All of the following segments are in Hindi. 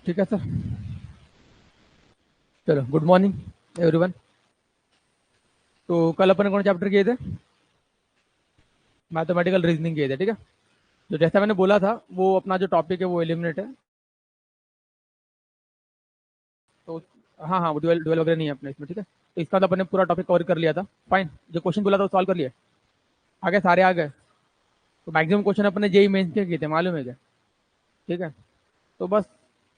ठीक है सर। चलो, गुड मॉर्निंग एवरीवन। तो कल अपन कौन चैप्टर किए थे? मैथमेटिकल रीजनिंग किए थे, ठीक है। तो जैसा मैंने बोला था, वो अपना जो टॉपिक है वो एलिमिनेट है। तो हाँ हाँ, वो डुअल डुअल वगैरह नहीं है अपने इसमें, ठीक है। तो इसका तो अपन ने पूरा टॉपिक कवर कर लिया था। फाइन, जो क्वेश्चन बोला था वो सॉल्व कर लिया। आ गए, सारे आ गए। तो मैक्सिमम क्वेश्चन अपने जेई मेंस के किए थे, मालूम है क्या? ठीक है। तो बस,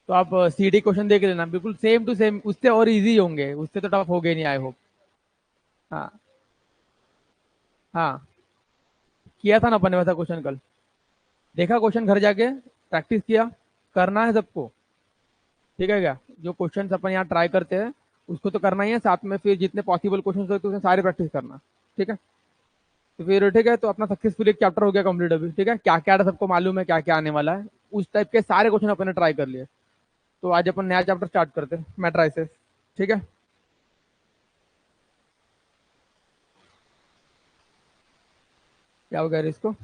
तो आप सीडी क्वेश्चन देख लेना, बिल्कुल सेम टू सेम, उससे और इजी होंगे, उससे तो टफ हो गए नहीं, आई होप। हाँ हाँ, किया था ना अपन ने वैसा क्वेश्चन कल। देखा क्वेश्चन घर जाके, प्रैक्टिस किया, करना है सबको। ठीक है क्या? जो क्वेश्चंस अपन यहाँ ट्राई करते हैं उसको तो करना ही है, साथ में फिर जितने पॉसिबल क्वेश्चंस होते हैं उसमें सारे प्रैक्टिस करना। ठीक है। तो फिर ठीक है, तो अपना सक्सेसफुल एक चैप्टर हो गया कंप्लीट अभी। ठीक है, क्या क्या सबको मालूम है, क्या क्या आने वाला है, उस टाइप के सारे क्वेश्चन अपन ने ट्राई कर लिए। तो आज अपन नया चैप्टर स्टार्ट करते हैं, मैट्राइसेस। ठीक है। क्या हो गया इसको?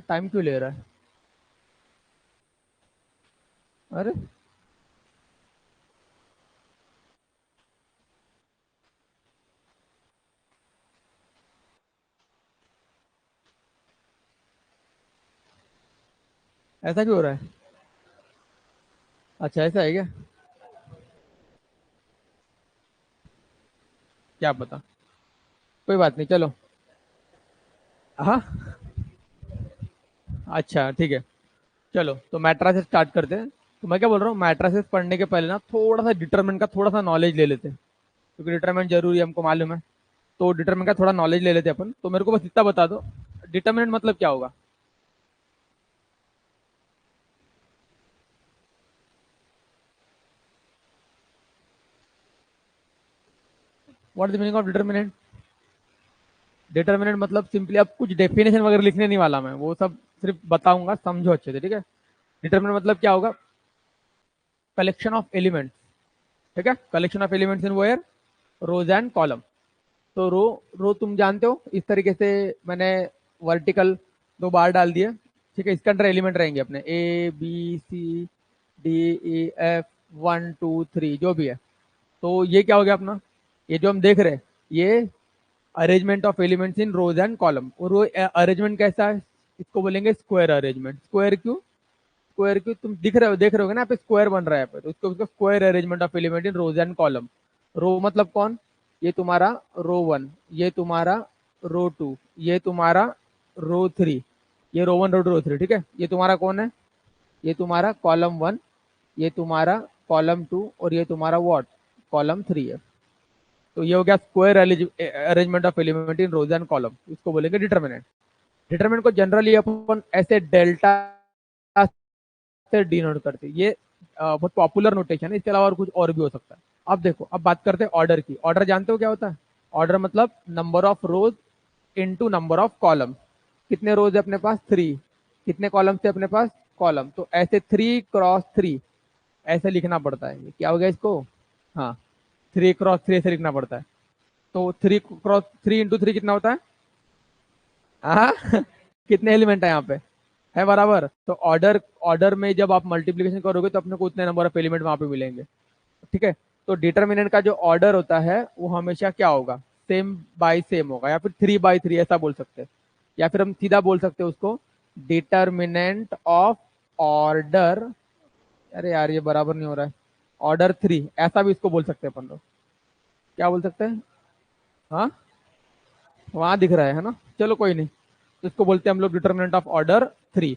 टाइम क्यों ले रहा है? अरे, ऐसा क्यों हो रहा है? अच्छा, ऐसा है क्या? क्या पता, कोई बात नहीं, चलो। हाँ, अच्छा ठीक है। चलो, तो मैट्राइसेस स्टार्ट करते हैं। तो मैं क्या बोल रहा हूँ, मैट्राइसेस पढ़ने के पहले ना थोड़ा सा डिटरमिनेंट का थोड़ा सा नॉलेज ले लेते हैं, क्योंकि डिटरमिनेंट जरूरी है, हमको मालूम है। तो डिटरमिनेंट का थोड़ा नॉलेज ले लेते हैं अपन। तो मेरे को बस इतना बता दो, डिटरमिनेंट मतलब क्या होगा? What is the meaning of determinant? Determinant मतलब सिंपली, अब कुछ डेफिनेशन वगैरह लिखने नहीं वाला मैं, वो सब सिर्फ बताऊंगा, समझो अच्छे से, ठीक है। डिटरमिनेंट मतलब क्या होगा? Collection of elements. ठीक है, collection of elements in where rows and column. तो रो, रो तुम जानते हो, इस तरीके से मैंने वर्टिकल दो बार डाल दिए। ठीक है, इसके अंदर एलिमेंट रहेंगे अपने A B C D E F, 1 2 3 जो भी है। तो ये क्या हो गया अपना, ये जो हम देख रहे हैं, ये arrangement of elements in rows and column. और वो अरेंजमेंट कैसा है? इसको बोलेंगे स्क्वायर अरेंजमेंट। स्क्वायर क्यों? स्क्वायर क्यों? तुम दिख रहे हो, देख रहे हो ना, यहाँ पे स्क्वायर बन रहा है, यहाँ पे, तो उसको उसको square arrangement of element in rows and column. Row मतलब कौन? ये तुम्हारा रो 1, ये तुम्हारा रो 2, ये तुम्हारा रो 3, ये रो 1 रो 2 रो 3। ठीक है, ये तुम्हारा कौन है? ये तुम्हारा कॉलम 1, ये तुम्हारा कॉलम 2, और ये तुम्हारा व्हाट, कॉलम 3 है। तो ये हो गया square arrangement of element in rows and column, इसको बोलेंगे डिटर्मिनेंट। डिटर्मिनेंट को जनरली अपन ऐसे डेल्टा से डिनोट करते हैं। ये बहुत पॉपुलर नोटेशन है, इसके अलावा और कुछ और भी हो सकता है। अब देखो, अब बात करते हैं ऑर्डर की। ऑर्डर जानते हो क्या होता है? ऑर्डर मतलब number of rose into number of column. कितने रोज है अपने पास? 3। कितने कॉलम थे अपने पास? कॉलम। तो ऐसे 3 × 3 ऐसे लिखना पड़ता है। क्या हो गया इसको? हाँ, 3 × 3 ऐसे लिखना पड़ता है। तो 3 × 3 कितना होता है? हाँ कितने एलिमेंट है यहाँ पे? है बराबर। तो ऑर्डर, ऑर्डर में जब आप मल्टीप्लीकेशन करोगे तो अपने को उतने नंबर ऑफ एलिमेंट वहां पे मिलेंगे। ठीक है। तो डिटर्मिनेंट का जो ऑर्डर होता है वो हमेशा क्या होगा? सेम बाय सेम होगा, या फिर 3 by 3 ऐसा बोल सकते हैं। या फिर हम सीधा बोल सकते हैं उसको, डिटर्मिनेंट ऑफ ऑर्डर। अरे यार, ये बराबर नहीं हो रहा है। ऑर्डर 3 ऐसा भी इसको बोल सकते हैं अपन लोग। क्या बोल सकते हैं? हाँ, वहां दिख रहा है ना, चलो कोई नहीं। तो इसको बोलते हैं हम लोग डिटर्मिनेंट ऑफ ऑर्डर 3।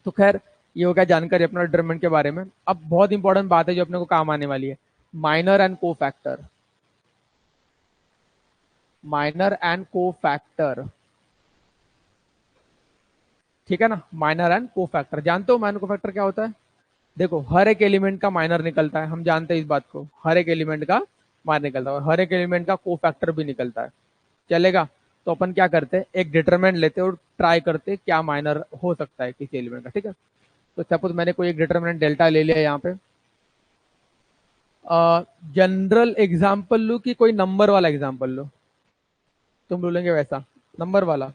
तो खैर, ये हो गया जानकारी अपना डिटरमिनेंट के बारे में। अब बहुत इंपॉर्टेंट बात है जो अपने को काम आने वाली है, माइनर एंड को फैक्टर। माइनर एंड को फैक्टर, ठीक है ना। माइनर एंड को फैक्टर जानते हो, माइनर को फैक्टर क्या होता है? देखो, हर एक एलिमेंट का माइनर निकलता है, हम जानते हैं इस बात को। हर एक एलिमेंट का माइनर निकलता है, और हर एक एलिमेंट का को फैक्टर भी निकलता है। चलेगा। तो अपन क्या करते हैं, एक डिटरमिनेंट लेते हैं और ट्राई करते हैं क्या माइनर हो सकता है किसी एलिमेंट का। ठीक है। तो सपोज मैंने कोई एक डिटरमिनेंट डेल्टा ले लिया यहाँ पे। जनरल एग्जाम्पल लू कि कोई नंबर वाला एग्जाम्पल लो? तुम बोलेंगे वैसा, नंबर वाला।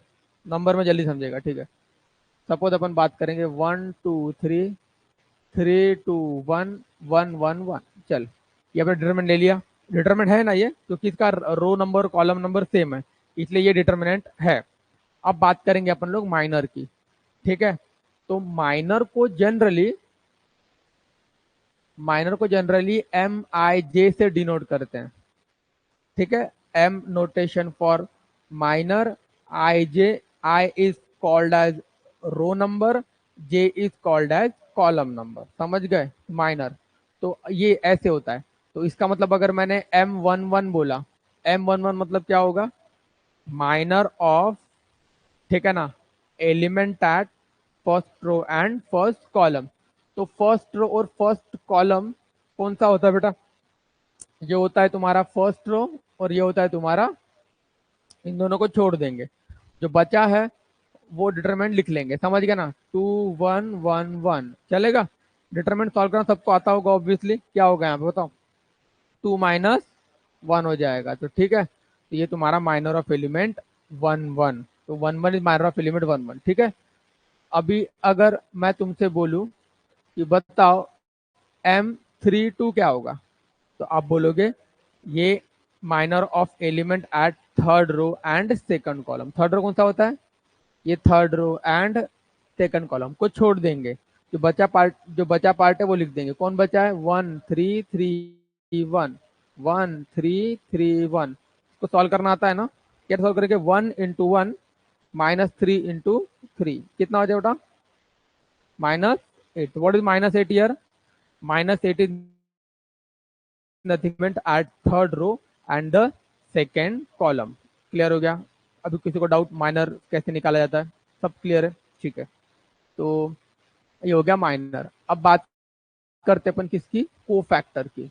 नंबर में जल्दी समझेगा, ठीक है। सपोज अपन बात करेंगे 1 2 3 3 2 1 1 1 1, चल ये अपने डिटरमिनेंट ले लिया। डिटरमिनेंट है ना ये, क्योंकि इसका row number column number same है, इसलिए ये डिटरमिनेंट है। अब बात करेंगे अपन लोग माइनर की, ठीक है। तो माइनर को जनरली एम आई जे से डिनोट करते हैं, ठीक है। M notation for minor, I J, I is called as row number, J is called as column number, समझ गए माइनर। तो ये ऐसे होता है। तो इसका मतलब अगर मैंने M11 बोला, M11 मतलब क्या होगा, माइनर ऑफ, ठीक है ना, element at first row and first column. तो फर्स्ट रो और फर्स्ट कॉलम कौन सा होता है बेटा, ये होता है तुम्हारा फर्स्ट रो, और ये होता है तुम्हारा, इन दोनों को छोड़ देंगे, जो बचा है वो डिटरमिनेंट लिख लेंगे, समझ गए ना। 2 1 1 1 चलेगा। डिटरमिनेंट सॉल्व करना सबको आता होगा ऑब्वियसली, क्या होगा यहाँ पे बताओ, 2 - 1 हो जाएगा, तो ठीक है। तो ये तुम्हारा माइनर ऑफ एलिमेंट 1 1, तो 1 1 इज माइनर ऑफ एलिमेंट 1 1, ठीक है। अभी अगर मैं तुमसे बोलूं कि बताओ M32 क्या होगा, तो आप बोलोगे ये minor of element at third row and second column. Third row कौन सा होता है, ये third row and second column को छोड़ देंगे, जो बचा पार्ट है वो लिख देंगे। कौन बचा है, 1 3 3 1, 1 3 3 1। इसको सॉल्व करना आता है ना, क्या सॉल्व करेंगे, 1 × 1 -3 × 3 कितना हो जाएगा, -8। What is -8 here, -8 is nothing at third row and the second column. Clear हो गया। अभी किसी को डाउट माइनर कैसे निकाला जाता है, सब क्लियर है, ठीक है। तो ये हो गया माइनर। अब बात करते अपन किसकी, कोफैक्टर की।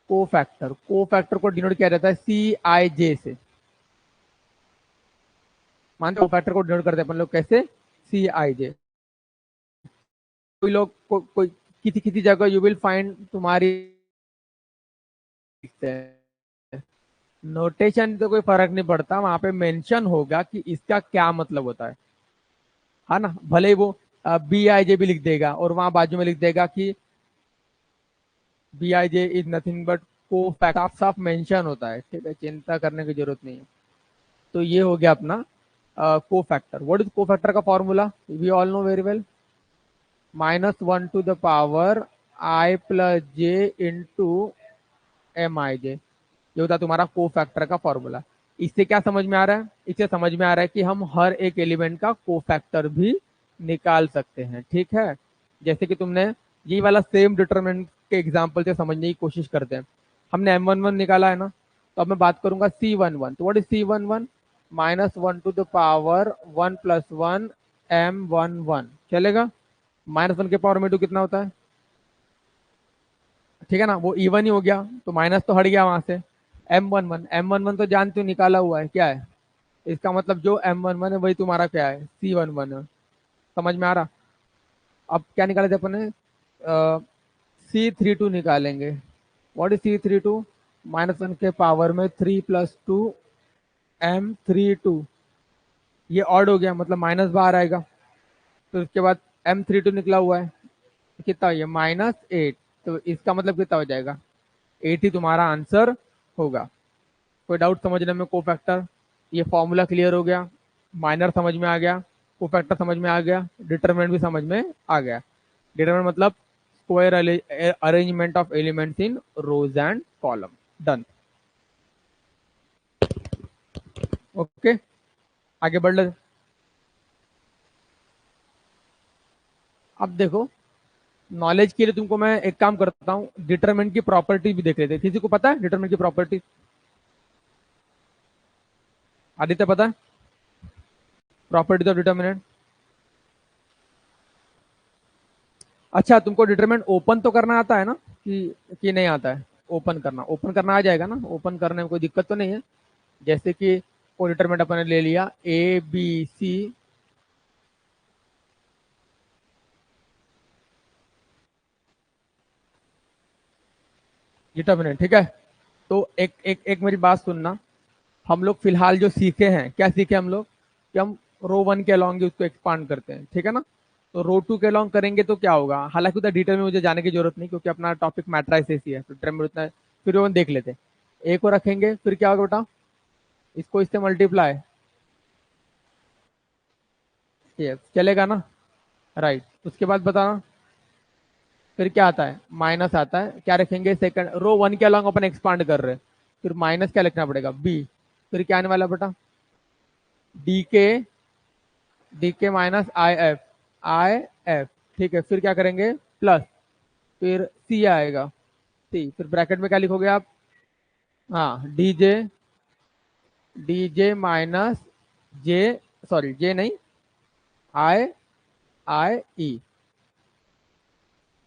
कोफैक्टर को डिनोट किया जाता है CIJ से, मानते कोफैक्टर को डिनोट करते हैं अपन लोग कैसे, CIJ। कोई लोग कोई किसी किसी जगह यू विल फाइंड तुम्हारी नोटेशन तो कोई फर्क नहीं पड़ता, वहां पे मेंशन होगा कि इसका क्या मतलब होता है ना। भले ही वो BIJ भी लिख देगा और वहां बाजू में लिख देगा कि BIJ is nothing but cofactor, साफ साफ मेंशन होता है, ठीक है, चिंता करने की जरूरत नहीं है। तो ये हो गया अपना कोफैक्टर। व्हाट इज कोफैक्टर का formula, we all know very well, -1 to the power I + j into MIJ, ये होता है तुम्हारा कोफैक्टर का फॉर्मूला। इससे क्या समझ में आ रहा है, इससे समझ में आ रहा है कि हम हर एक एलिमेंट का कोफैक्टर भी निकाल सकते हैं, ठीक है। जैसे कि तुमने ये वाला सेम डिटरमिनेंट के एग्जांपल से समझने की कोशिश करते हैं। हमने M11 निकाला है ना, तो अब मैं बात करूंगा C11। तो what is C11, -1 to the power 1 + 1 M11 चलेगा। -1 के पावर में 2 कितना होता है, ठीक है ना, वो इवन ही हो गया, तो माइनस तो हट गया वहां से। M11 तो जानते हो निकाला हुआ है क्या है, इसका मतलब जो M11 है वही तुम्हारा क्या है, C11 है। समझ में आ रहा। अब क्या निकाले थे अपन ने, C32 निकालेंगे। व्हाट इज C32, -1 के पावर में 3 + 2 M32, ये ऑड हो गया मतलब माइनस बाहर आएगा। तो उसके बाद M32 निकला हुआ है, कितना हो, -8, तो इसका मतलब कितना हो जाएगा, 8 ही तुम्हारा आंसर होगा। कोई डाउट समझने में, कोफैक्टर, ये फॉर्मूला क्लियर हो गया, माइनर समझ में आ गया, कोफैक्टर समझ में आ गया, डिटरमिनेंट भी समझ में आ गया। डिटरमिनेंट मतलब square arrangement of elements in rows and column, done. Okay, आगे बढ़ ले। अब देखो, नॉलेज के लिए तुमको मैं एक काम करता हूँ, डिटरमिनेंट की प्रॉपर्टी भी देख लेते हैं। किसी को पता है डिटरमिनेंट की प्रॉपर्टी, आदित्य पता है प्रॉपर्टी ऑफ डिटरमिनेंट। अच्छा, तुमको डिटरमिनेंट ओपन तो करना आता है ना, कि नहीं आता है, ओपन करना आ जाएगा ना, ओपन करने में कोई दिक्कत तो नहीं है। जैसे कि कोई डिटरमिनेंट अपन ने ले लिया ABC, डिटरमिनेंट, ठीक है। तो एक एक एक मेरी बात सुनना, हम लोग फिलहाल जो सीखे हैं, क्या सीखे हम लोग, कि हम रो वन के अलॉन्ग ही उसको एक्सपांड करते हैं, ठीक है ना। तो रो टू के अलॉन्ग करेंगे तो क्या होगा, हालांकि उतना डिटेल में मुझे जाने की जरूरत नहीं क्योंकि अपना टॉपिक मैट्राइसेस ही है, तो डिटेल में उतना फिर वो देख लेते हैं। ए को रखेंगे, फिर क्या होगा बेटा, इसको इससे मल्टीप्लाई, ये चलेगा ना, राइट। उसके बाद बताना फिर क्या आता है, माइनस आता है, क्या रखेंगे, सेकंड रो वन के अलॉन्ग अपन एक्सपांड कर रहे हैं, फिर माइनस क्या लिखना पड़ेगा, बी, फिर क्या आने वाला बेटा, डी के माइनस आई एफ, ठीक है, फिर क्या करेंगे, प्लस, फिर सी आएगा, सी, फिर ब्रैकेट में क्या लिखोगे आप, हाँ डी जे माइनस जे, सॉरी जे नहीं, आई आई ई,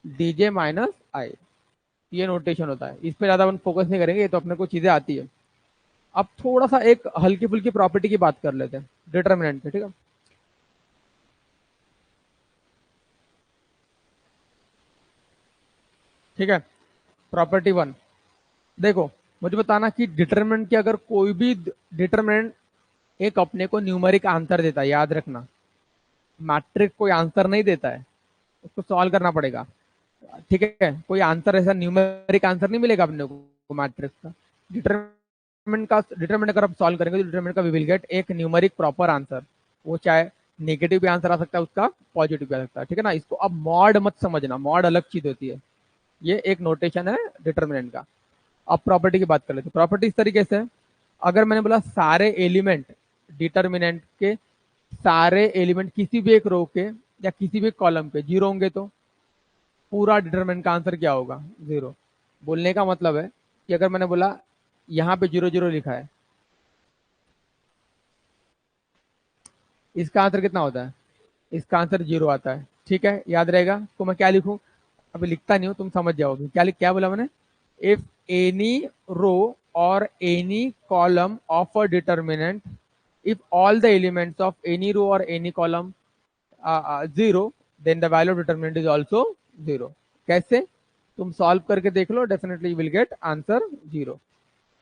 डी जे माइनस आई, ये नोटेशन होता है, इस पे ज्यादा अपन फोकस नहीं करेंगे, ये तो अपने को चीजें आती है। अब थोड़ा सा एक हल्की फुल्की प्रॉपर्टी की बात कर लेते हैं डिटर्मिनेंट पे, ठीक है। ठीक है, प्रॉपर्टी वन, देखो मुझे बताना कि डिटर्मिनेंट की अगर कोई भी डिटर्मिनेंट एक अपने को न्यूमेरिक आंसर देता है, याद रखना, मैट्रिक कोई आंसर नहीं देता है, उसको सॉल्व करना पड़ेगा, ठीक है। कोई आंसर ऐसा न्यूमेरिक आंसर नहीं मिलेगा अपने को मैट्रिक्स का, डिटरमिनेंट अगर आप सॉल्व करेंगे तो डिटरमिनेंट का वी विल गेट एक न्यूमेरिक प्रॉपर आंसर, वो चाहे नेगेटिव भी आंसर आ सकता है उसका, पॉजिटिव भी आ सकता है, ठीक है ना। इसको अब मॉड मत समझना, मॉड अलग चीज होती है, ये एक नोटेशन है डिटरमिनेंट का। अब प्रॉपर्टी की बात कर लेते हैं, प्रॉपर्टी इस तरीके से है, अगर मैंने बोला सारे एलिमेंट डिटरमिनेंट के, सारे एलिमेंट किसी भी एक रो के या किसी भी कॉलम के जीरो होंगे तो पूरा डिटरमिनेंट का आंसर क्या होगा, जीरो। बोलने का मतलब है कि अगर मैंने बोला यहाँ पे जीरो जीरो लिखा है, इसका आंसर कितना होता है, इसका आंसर जीरो आता है, ठीक है, याद रहेगा। तो मैं क्या लिखूं, अभी लिखता नहीं हूं, तुम समझ जाओगे क्या बोला मैंने, इफ एनी रो और any column of a determinant, if all the elements of any row or any column zero, then the value of determinant is also zero। कैसे, तुम सॉल्व करके देख लो, definitely will get answer zero,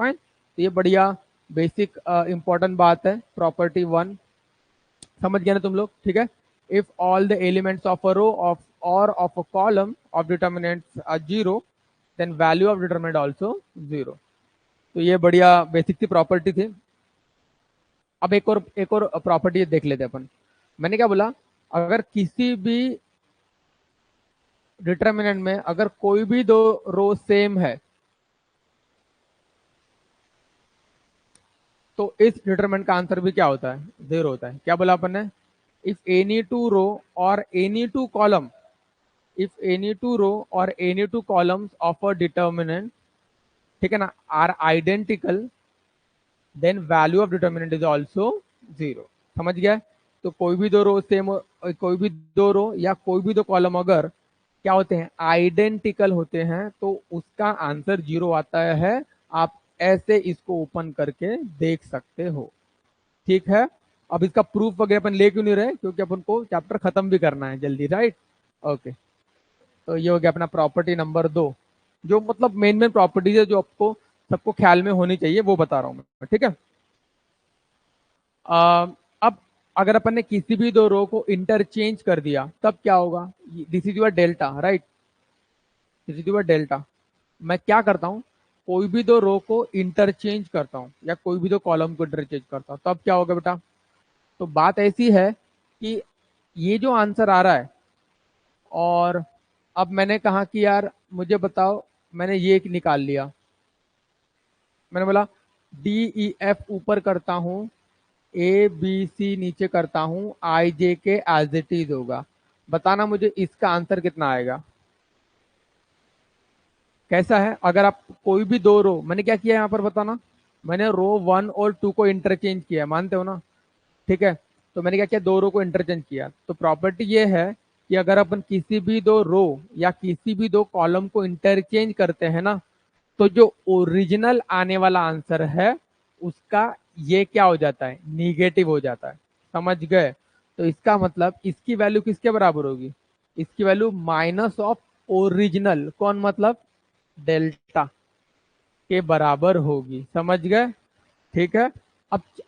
fine. तो ये बढ़िया बेसिक इंपॉर्टेंट बात है, प्रॉपर्टी वन, समझ गया ना तुम लोग, ठीक है। If all the elements of a row of और of a column of determinants are zero, then value of determinant also zero. तो ये बढ़िया बेसिक सी प्रॉपर्टी थी। अब एक और प्रॉपर्टी देख लेते हैं अपन। मैंने क्या बोला, अगर किसी भी डिटर्मिनेंट में अगर कोई भी दो रो सेम है तो इस डिटरमिनेंट का आंसर भी क्या होता है, जीरो होता है। क्या बोला अपन ने, इफ एनी टू रो और any two column, if any two row और any two columns of a determinant, ठीक है ना, are identical, then value of determinant is also zero. समझ गया। तो कोई भी दो रो सेम, कोई भी दो रो या कोई भी दो कॉलम अगर क्या होते हैं, आइडेंटिकल होते हैं, तो उसका आंसर जीरो आता है। आप ऐसे इसको ओपन करके देख सकते हो, ठीक है। अब इसका प्रूफ वगैरह अपन ले क्यों नहीं रहे, क्योंकि अपन को चैप्टर खत्म भी करना है जल्दी, राइट। ओके, तो ये हो गया अपना प्रॉपर्टी नंबर दो, जो मतलब मेन मेन प्रॉपर्टीज है जो आपको सबको ख्याल में होनी चाहिए, वो बता रहा हूं मैं, ठीक है। अब अगर अपन ने किसी भी दो रो को इंटरचेंज कर दिया तब क्या होगा, this is your delta, right, this is your delta. मैं क्या करता हूं, कोई भी दो रो को इंटरचेंज करता हूं या कोई भी दो कॉलम को इंटरचेंज करता हूं, तब क्या होगा बेटा। तो बात ऐसी है कि ये जो आंसर आ रहा है, और अब मैंने कहा कि यार मुझे बताओ, मैंने ये निकाल लिया, मैंने बोला डी ई एफ ऊपर करता हूं, ए बी सी नीचे करता हूं, आई जे के एज इट इज होगा। बताना मुझे इसका आंसर कितना आएगा। कैसा है, अगर आप कोई भी दो रो, मैंने क्या किया यहाँ पर बताना, मैंने रो वन और टू को इंटरचेंज किया, मानते हो ना, ठीक है। तो मैंने क्या किया, दो रो को इंटरचेंज किया, तो प्रॉपर्टी ये है कि अगर अपन किसी भी दो रो या किसी भी दो कॉलम को इंटरचेंज करते हैं ना, तो जो ओरिजिनल आने वाला आंसर है उसका ये क्या हो जाता है, निगेटिव हो जाता है। समझ गए। तो इसका मतलब इसकी वैल्यू किसके बराबर होगी, इसकी वैल्यू माइनस ऑफ ओरिजिनल, कौन मतलब डेल्टा के बराबर होगी। समझ गए, ठीक है।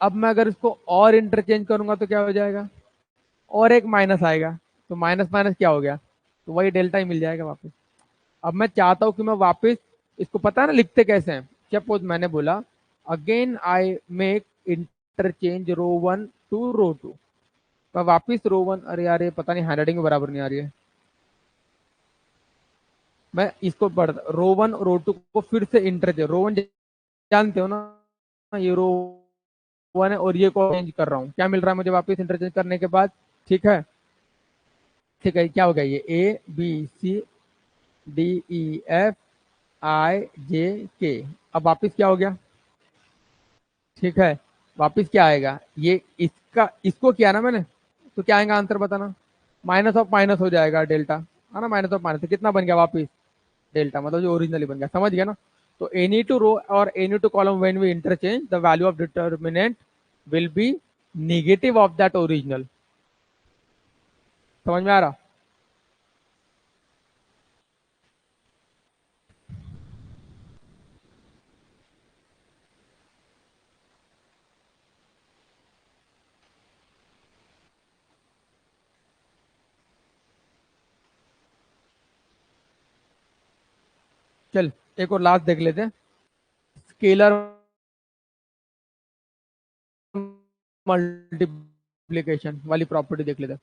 अब मैं अगर इसको और इंटरचेंज करूंगा तो क्या हो जाएगा, और एक माइनस आएगा, तो माइनस माइनस क्या हो गया, तो वही डेल्टा ही मिल जाएगा वापस। अब मैं चाहता हूं कि मैं वापस, इसको पता है ना लिखते कैसे हैं, सपोज मैंने बोला again I make interchange row one to row two, मैं वापिस रो वन, अरे यार ये पता नहीं हैंडराइटिंग बराबर नहीं आ रही है, मैं इसको पढ़ रो वन रो टू को फिर से इंटरचेंज, रो वन जानते हो ना, ये रो वन है और ये को चेंज कर रहा हूँ, क्या मिल रहा है मुझे वापस इंटरचेंज करने के बाद, ठीक है, ठीक है, क्या हो गया ये A B C D E F I J K, अब वापिस क्या हो गया, ठीक है, वापिस क्या आएगा, ये इसका इसको किया ना मैंने, तो क्या आएगा आंसर बताना, माइनस ऑफ माइनस हो जाएगा डेल्टा, है ना, माइनस ऑफ माइनस, तो कितना बन गया वापिस डेल्टा, मतलब जो ओरिजिनली बन गया, समझ गया ना। तो एनी टू रो और any two column when we interchange the value of determinant will be negative of that original, समझ में आ रहा। चल एक और लास्ट देख लेते हैं, स्केलर मल्टीप्लीकेशन वाली प्रॉपर्टी देख लेते हैं।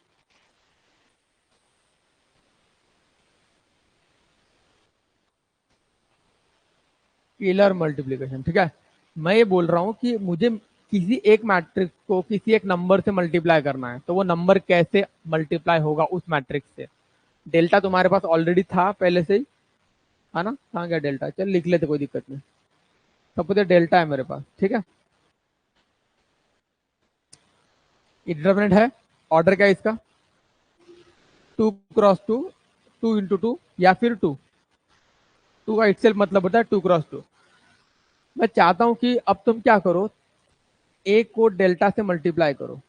स्केलर मल्टीप्लीकेशन, ठीक है, मैं ये बोल रहा हूं कि मुझे किसी एक मैट्रिक्स को किसी एक नंबर से मल्टीप्लाई करना है, तो वो नंबर कैसे मल्टीप्लाई होगा उस मैट्रिक्स से, डेल्टा तुम्हारे पास ऑलरेडी था पहले से ही, है ना, कहाँ गया डेल्टा, चल लिख लेते कोई दिक्कत नहीं, सपोज डेल्टा है मेरे पास, ठीक है, डिटरमिनेंट है, ऑर्डर क्या है इसका, 2 × 2, 2 × 2 या फिर 2, 2 का इटसेल्फ मतलब होता है 2 × 2। मैं चाहता हूं कि अब तुम क्या करो, ए को डेल्टा से मल्टीप्लाई करो,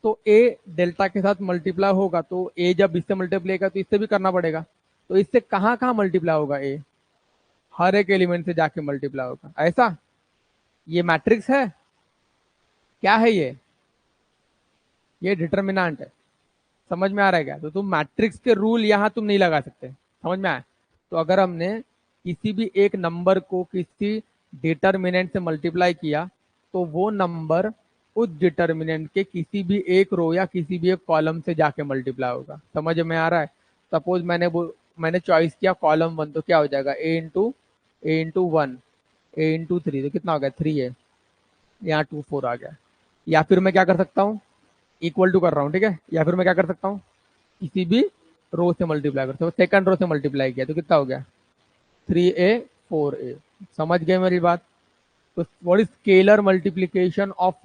तो ए डेल्टा के साथ मल्टीप्लाई होगा, तो ए जब इससे मल्टीप्लाई का तो इससे भी करना पड़ेगा, तो इससे कहां कहां मल्टीप्लाई होगा ए, हर एक एलिमेंट से जाके मल्टीप्लाई होगा, ऐसा, ये मैट्रिक्स है, क्या है ये डिटर्मिनेंट है, समझ में आ रहा है क्या, तो तुम मैट्रिक्स के रूल यहां तुम नहीं लगा सकते, समझ में आया। तो अगर हमने किसी भी एक नंबर को किसी डिटर्मिनेंट से मल्टीप्लाई किया, तो वो नंबर उस डिटर्मिनेंट के किसी भी एक रो या किसी भी एक कॉलम से जाके मल्टीप्लाई होगा, समझ में आ रहा है। सपोज मैंने चॉइस किया कॉलम वन, तो क्या हो जाएगा ए इंटू वन, ए इंटू 3, तो कितना हो गया 3 है, यहाँ 2 4 आ गया। या फिर मैं क्या कर सकता हूँ, इक्वल टू कर रहा हूँ, ठीक है, या फिर मैं क्या कर सकता हूँ, किसी भी रो से मल्टीप्लाई करते हो, सेकंड रो से मल्टीप्लाई किया तो कितना हो गया 3a 4a, समझ गए मेरी बात। तो what is scalar multiplication of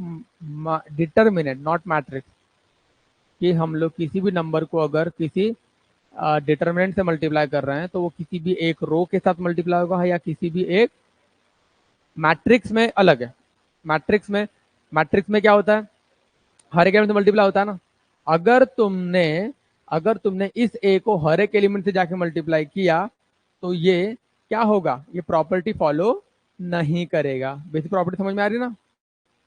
determinant not matrix, कि हम लोग किसी भी नंबर को अगर किसी डिटरमिनेंट से मल्टीप्लाई कर रहे हैं, तो वो किसी भी एक रो के साथ मल्टीप्लाई होगा या किसी भी एक मैट्रिक्स में अलग है। मैट्रिक्स में क्या होता है, हर एक एलिमेंट से मल्टीप्लाई होता है ना, अगर तुमने अगर तुमने इस ए को हर एक एलिमेंट से जाके मल्टीप्लाई किया, तो ये क्या होगा, ये प्रॉपर्टी फॉलो नहीं करेगा, बेसिक प्रॉपर्टी समझ में आ रही है ना,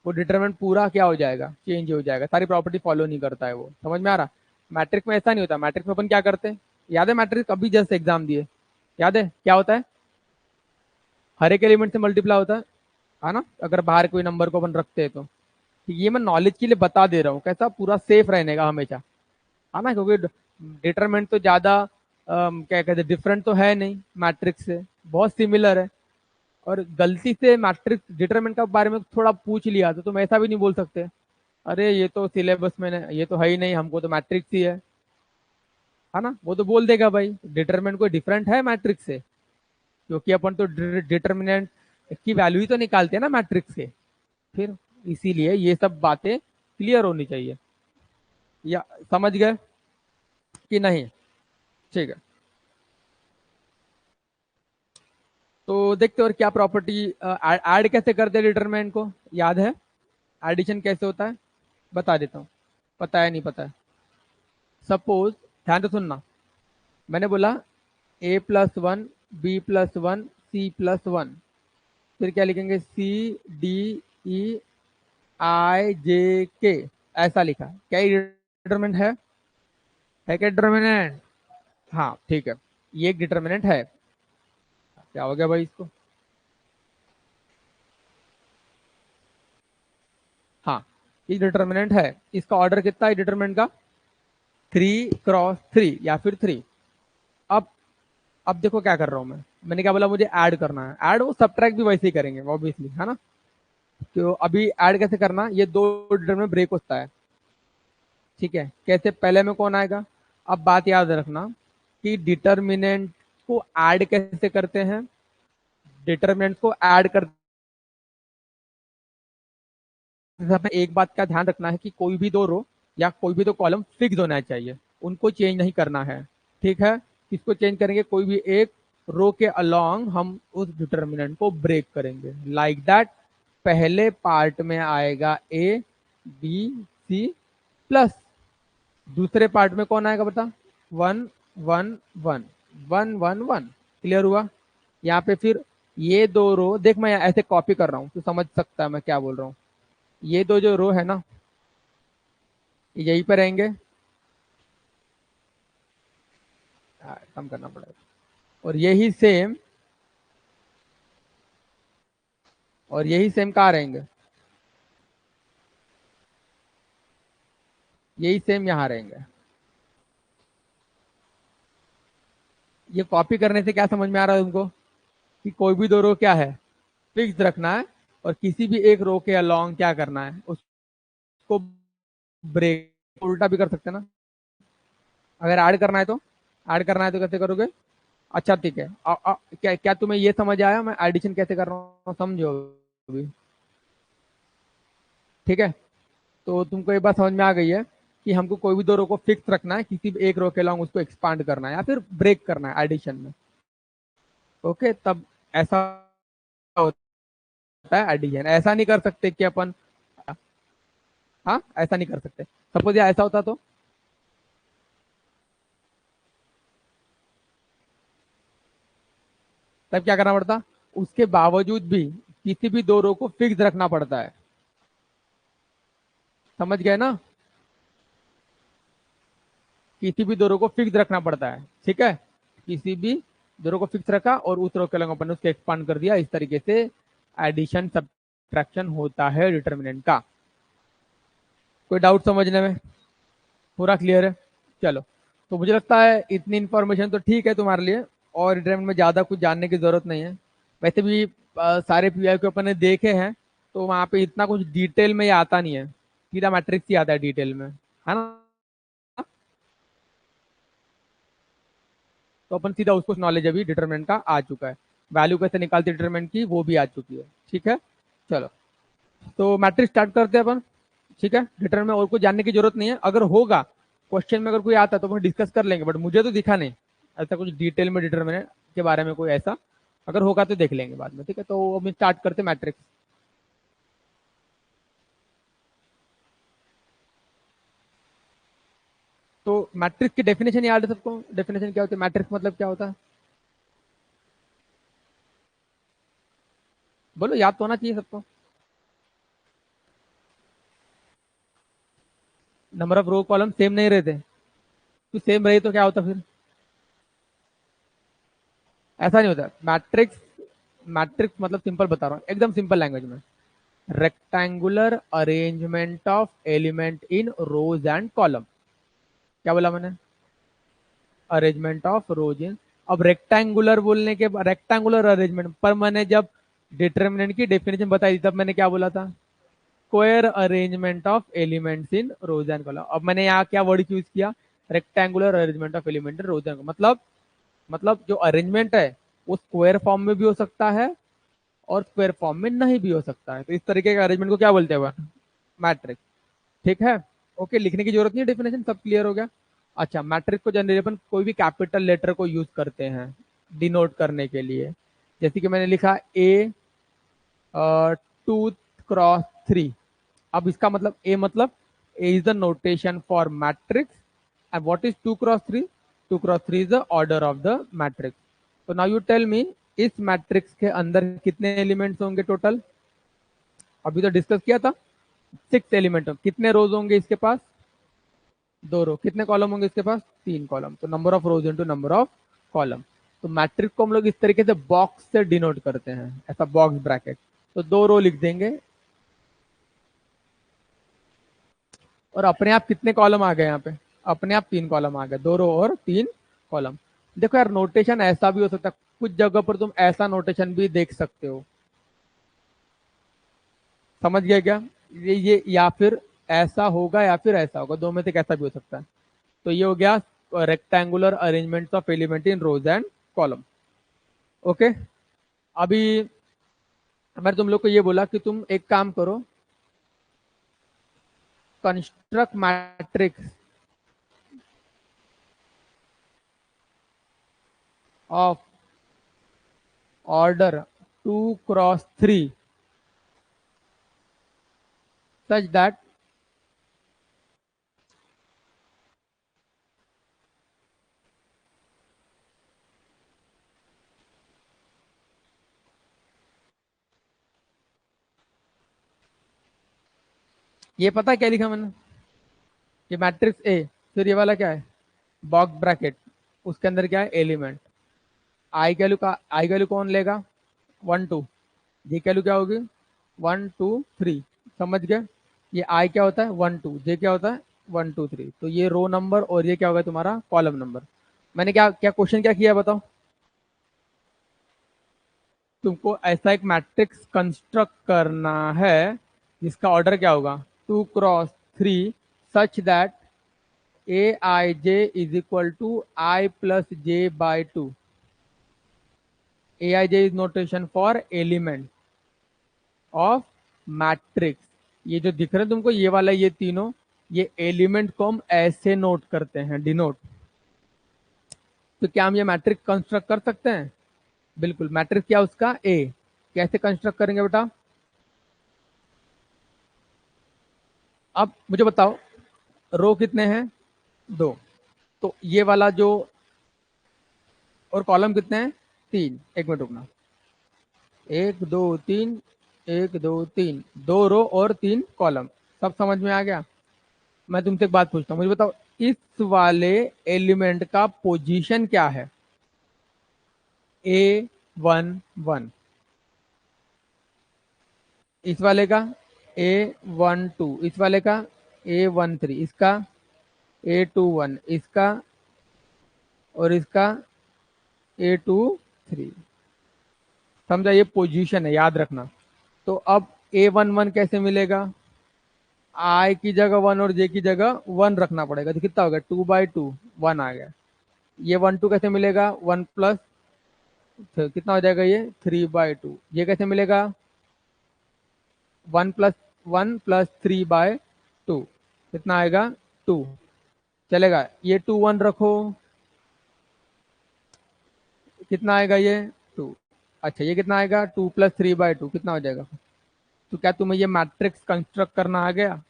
वो डिटरमिनेंट पूरा क्या हो जाएगा, चेंज हो जाएगा, सारी प्रॉपर्टी फॉलो नहीं करता है वो, समझ में आ रहा। मैट्रिक्स में ऐसा नहीं होता, मैट्रिक्स में अपन क्या करते हैं, याद है मैट्रिक्स अभी जस्ट एग्जाम दिए, याद है क्या होता है, हर एक एलिमेंट से मल्टीप्लाई होता है ना, अगर बाहर कोई नंबर को अपन रखते हैं तो, ये मैं नॉलेज के लिए बता दे रहा हूँ, कैसा पूरा सेफ रहने का हमेशा, है ना, क्योंकि डिटरमिनेंट तो ज्यादा क्या कहते हैं डिफरेंट तो है नहीं मैट्रिक्स से, बहुत सिमिलर है, और गलती से मैट्रिक्स डिटरमिनेंट का बारे में थोड़ा पूछ लिया तो तुम ऐसा भी नहीं बोल सकते, अरे ये तो सिलेबस में ये तो है ही नहीं, हमको तो मैट्रिक्स ही है ना, वो तो बोल देगा भाई डिटरमिनेंट कोई डिफरेंट है मैट्रिक्स से, क्योंकि अपन तो डिटरमिनेंट की वैल्यू ही तो निकालते हैं ना मैट्रिक्स से, फिर इसीलिए ये सब बातें क्लियर होनी चाहिए, या समझ गए कि नहीं, ठीक है। तो देखते और क्या प्रॉपर्टी ऐड कैसे करते हैं डिटरमिनेंट को, याद है एडिशन कैसे होता है, बता देता हूँ, पता है नहीं पता है, सपोज ध्यान से सुनना, मैंने बोला a+1 b+1 c+1, फिर क्या लिखेंगे सी डी ई आई जे के, ऐसा लिखा है, क्या डिटर्मिनेंट है क्या डिटर्मिनेंट? हाँ ठीक है, ये एक डिटर्मिनेंट है। क्या हो गया भाई इसको? हाँ, ये डिटर्मिनेंट है। इसका ऑर्डर कितना है डिटर्मिनेंट का? 3 × 3 या फिर 3। अब अब देखो क्या कर रहा हूं मैं। मैंने क्या बोला, मुझे ऐड करना है। ऐड वो सब्ट्रैक्ट भी वैसे ही करेंगे ऑब्वियसली, है ना। तो अभी ऐड कैसे करना, ये दो डिटर्मिनेंट ब्रेक होता है, ठीक है। कैसे, पहले में कौन आएगा? अब बात याद रखना कि डिटर्मिनेंट को ऐड कैसे करते हैं। डिटर्मिनेंट को ऐड करते समय एक बात का ध्यान रखना है कि कोई भी दो रो या कोई भी दो कॉलम फिक्स होना चाहिए, उनको चेंज नहीं करना है, ठीक है। किसको चेंज करेंगे? कोई भी एक रो के अलोंग हम उस डिटर्मिनेंट को ब्रेक करेंगे, लाइक दैट। पहले पार्ट में आएगा ए बी सी प्लस, दूसरे पार्ट में कौन आएगा बता? 1 1 1 1 1 1। क्लियर हुआ? यहाँ पे फिर ये दो रो देख, मैं ऐसे कॉपी कर रहा हूँ तो समझ सकता है मैं क्या बोल रहा हूँ। ये दो जो रो है ना, यहीं पर रहेंगे। कम करना पड़ेगा। और यही सेम, और यही सेम कहाँ रहेंगे? यही सेम यहाँ रहेंगे। ये कॉपी करने से क्या समझ में आ रहा है तुमको? कि कोई भी दो रो क्या है, फिक्स रखना है, और किसी भी एक रो के अलोंग क्या करना है, उसको ब्रेक। उल्टा भी कर सकते हैं ना, अगर ऐड करना है तो। ऐड करना है तो कैसे करोगे? अच्छा ठीक है, क्या क्या तुम्हें ये समझ आया मैं एडिशन कैसे कर रहा हूँ, समझो अभी? ठीक है, तो तुमको एक बात समझ में आ गई है कि हमको कोई भी दो रो को फिक्स रखना है, किसी भी एक रो के अलोंग उसको एक्सपांड करना है या फिर ब्रेक करना है एडिशन में। ओके, तब ऐसा होता है एडिशन। ऐसा नहीं कर सकते कि अपन, हाँ ऐसा नहीं कर सकते। सपोज ये ऐसा होता तो तब क्या करना पड़ता? उसके बावजूद भी किसी भी दो रो को फिक्स रखना पड़ता है। समझ गए ना? किसी भी दो रो को फिक्स रखना पड़ता है, ठीक है। किसी भी दो रो को फिक्स रखा और उस रो के अलग अपन ने उसको एक्सपांड कर दिया। इस तरीके से एडिशन सब्ट्रैक्शन होता है डिटर्मिनेंट का। कोई डाउट समझने में? पूरा क्लियर है? चलो, तो मुझे लगता है इतनी इन्फॉर्मेशन तो ठीक है तुम्हारे लिए, और डिटर्मिनेंट में ज्यादा कुछ जानने की जरूरत नहीं है। वैसे भी सारे पीआई को अपन ने देखे हैं, तो वहां पे इतना कुछ डिटेल में ये आता नहीं है, सीधा मैट्रिक्स ही आता है डिटेल में, है ना। तो अपन सीधा उसको नॉलेज अभी डिटरमिनेंट का आ चुका है। वैल्यू कैसे निकालते डिटरमिनेंट की वो भी आ चुकी है, ठीक है। चलो, तो मैट्रिक्स स्टार्ट करते हैं अपन, ठीक है। डिटरमिनेंट में और कुछ जानने की जरूरत नहीं है। अगर होगा क्वेश्चन में, अगर कोई आता है तो अपन डिस्कस कर लेंगे, बट मुझे तो दिखा नहीं ऐसा कुछ डिटेल में डिटरमिनेंट के बारे में कोई ऐसा। अगर होगा तो देख लेंगे बाद में, ठीक है। तो अभी स्टार्ट करते मैट्रिक्स। तो मैट्रिक्स की डेफिनेशन याद है सबको? डेफिनेशन क्या होती है, मैट्रिक्स मतलब क्या होता है? बोलो, याद तो होना चाहिए सबको। Number of row column same नहीं रहते, तो सेम रही तो क्या होता फिर? ऐसा नहीं होता मैट्रिक्स। मैट्रिक्स मतलब सिंपल बता रहा हूँ, एकदम सिंपल लैंग्वेज में। Rectangular arrangement of element in rows and column. क्या बोला मैंने? Arrangement of rows in. अब रेक्टेंगुलर बोलने के, रेक्टेंगुलर अरेंजमेंट पर मैंने जब डिटर्मिनेंट की डेफिनेशन बताई थी तब मैंने क्या बोला था? Square arrangement of elements in rows and column. अब मैंने यहाँ क्या वर्ड यूज किया? Rectangular arrangement of element in rows and, मतलब जो अरेंजमेंट है वो स्क्वायर फॉर्म में भी हो सकता है और स्क्वायर फॉर्म में नहीं भी हो सकता है। तो इस तरीके के अरेंजमेंट को क्या बोलते हैं? मैट्रिक्स, ठीक है। ओके, लिखने की जरूरत नहीं है, डेफिनेशन सब क्लियर हो गया। अच्छा, मैट्रिक्स को जनरली अपन कोई भी कैपिटल लेटर को यूज करते हैं डिनोट करने के लिए। जैसे कि मैंने लिखा ए 2 × 3। अब इसका मतलब ए, मतलब A is the notation for matrix, and what is 2 × 3? 2 × 3 is the order of the matrix. तो नाउ यू टेल मी, इस मैट्रिक्स के अंदर कितने एलिमेंट्स होंगे टोटल? अभी तो डिस्कस किया था, सिक्स एलिमेंट, कितने रोज होंगे इसके पास? दो रो। कितने कॉलम होंगे इसके पास? तीन कॉलम। तो number of rose into number of column. तो मैट्रिक्स को हम लोग इस तरीके से बॉक्स से डिनोट करते हैं, ऐसा बॉक्स ब्रैकेट। तो दो रो लिख देंगे और अपने आप कितने कॉलम आ गए यहाँ पे? अपने आप तीन कॉलम आ गए, दो रो और तीन कॉलम। देखो यार, नोटेशन ऐसा भी हो सकता है, कुछ जगह पर तुम ऐसा नोटेशन भी देख सकते हो। समझ गए क्या? ये या फिर ऐसा होगा या फिर ऐसा होगा, दो में से कैसा भी हो सकता है। तो ये हो गया rectangular arrangement of element in rows and column. Okay. अभी मैंने तुम लोग को ये बोला कि तुम एक काम करो, construct matrix of order 2 × 3 such that ये पता है क्या लिखा मैंने? ये मैट्रिक्स ए, फिर ये वाला क्या है? बॉक्स ब्रैकेट, उसके अंदर क्या है? एलिमेंट। आई वैल्यू का, आई वैल्यू कौन लेगा? 1 2। जे वैल्यू क्या होगी? 1 2 3। समझ गए? ये आई क्या होता है? 1 2। जे क्या होता है? 1 2 3। तो ये रो नंबर और ये क्या होगा तुम्हारा? Column number. मैंने क्या क्या क्वेश्चन क्या किया बताओ? तुमको ऐसा एक मैट्रिक्स कंस्ट्रक्ट करना है जिसका ऑर्डर क्या होगा? 2 × 3 such that A I J is equal to I+J/2। A I J is notation for element of matrix. ये जो दिख रहे हैं तुमको, ये वाला, ये तीनों, ये एलिमेंट को हम ऐसे नोट करते हैं, डिनोट। तो क्या हम ये मैट्रिक्स कंस्ट्रक्ट कर सकते हैं? बिल्कुल। मैट्रिक्स क्या उसका? ए। कैसे कंस्ट्रक्ट करेंगे बेटा? अब मुझे बताओ, रो कितने हैं? दो। तो ये वाला जो, और कॉलम कितने हैं? तीन। एक मिनट रुकना। एक दो तीन, एक दो तीन, दो रो और तीन कॉलम। सब समझ में आ गया? मैं तुमसे एक बात पूछता हूँ, मुझे बताओ, इस वाले एलिमेंट का पोजीशन क्या है? A11। इस वाले का A12। इस वाले का A13। इसका A21। इसका और इसका A23। समझा? ये पोजीशन है, याद रखना। तो अब A11 कैसे मिलेगा? आई की जगह वन और जे की जगह वन रखना पड़ेगा। तो कितना हो गया? 2/2, वन आ गया। ये 1 2 कैसे मिलेगा? वन प्लस, कितना हो जाएगा ये? 3/2। ये कैसे मिलेगा? 1+1 + 3/2। कितना आएगा? 2। चलेगा? ये 2 1 रखो, कितना आएगा ये? 2। अच्छा, ये कितना आएगा? 2 + 3/2, कितना हो जाएगा? तो क्या तुम्हें ये मैट्रिक्स कंस्ट्रक्ट करना आ गया?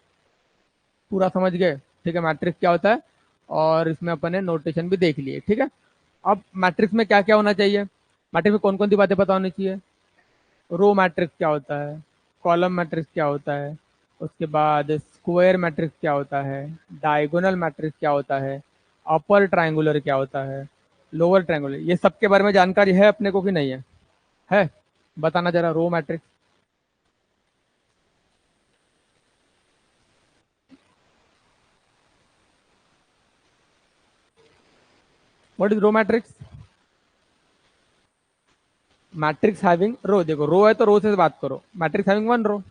पूरा समझ गए? ठीक है, मैट्रिक्स क्या होता है, और इसमें अपन ने नोटेशन भी देख लिए। ठीक है। अब मैट्रिक्स में क्या क्या होना चाहिए? मैट्रिक्स में कौन कौन सी बातें पता होनी चाहिए? रो मैट्रिक्स क्या होता है, कॉलम मैट्रिक्स क्या होता है, उसके बाद स्क्वायर मैट्रिक्स क्या होता है, डायगोनल मैट्रिक्स क्या होता है, अपर ट्रायंगुलर क्या होता है, लोअर ट्रायंगुलर, ये सब के बारे में जानकारी है अपने को कि नहीं है? है? बताना जरा, row matrix. What is row matrix? Matrix having row, देखो रो है तो रो से बात करो, मैट्रिक्स हैविंग वन रो।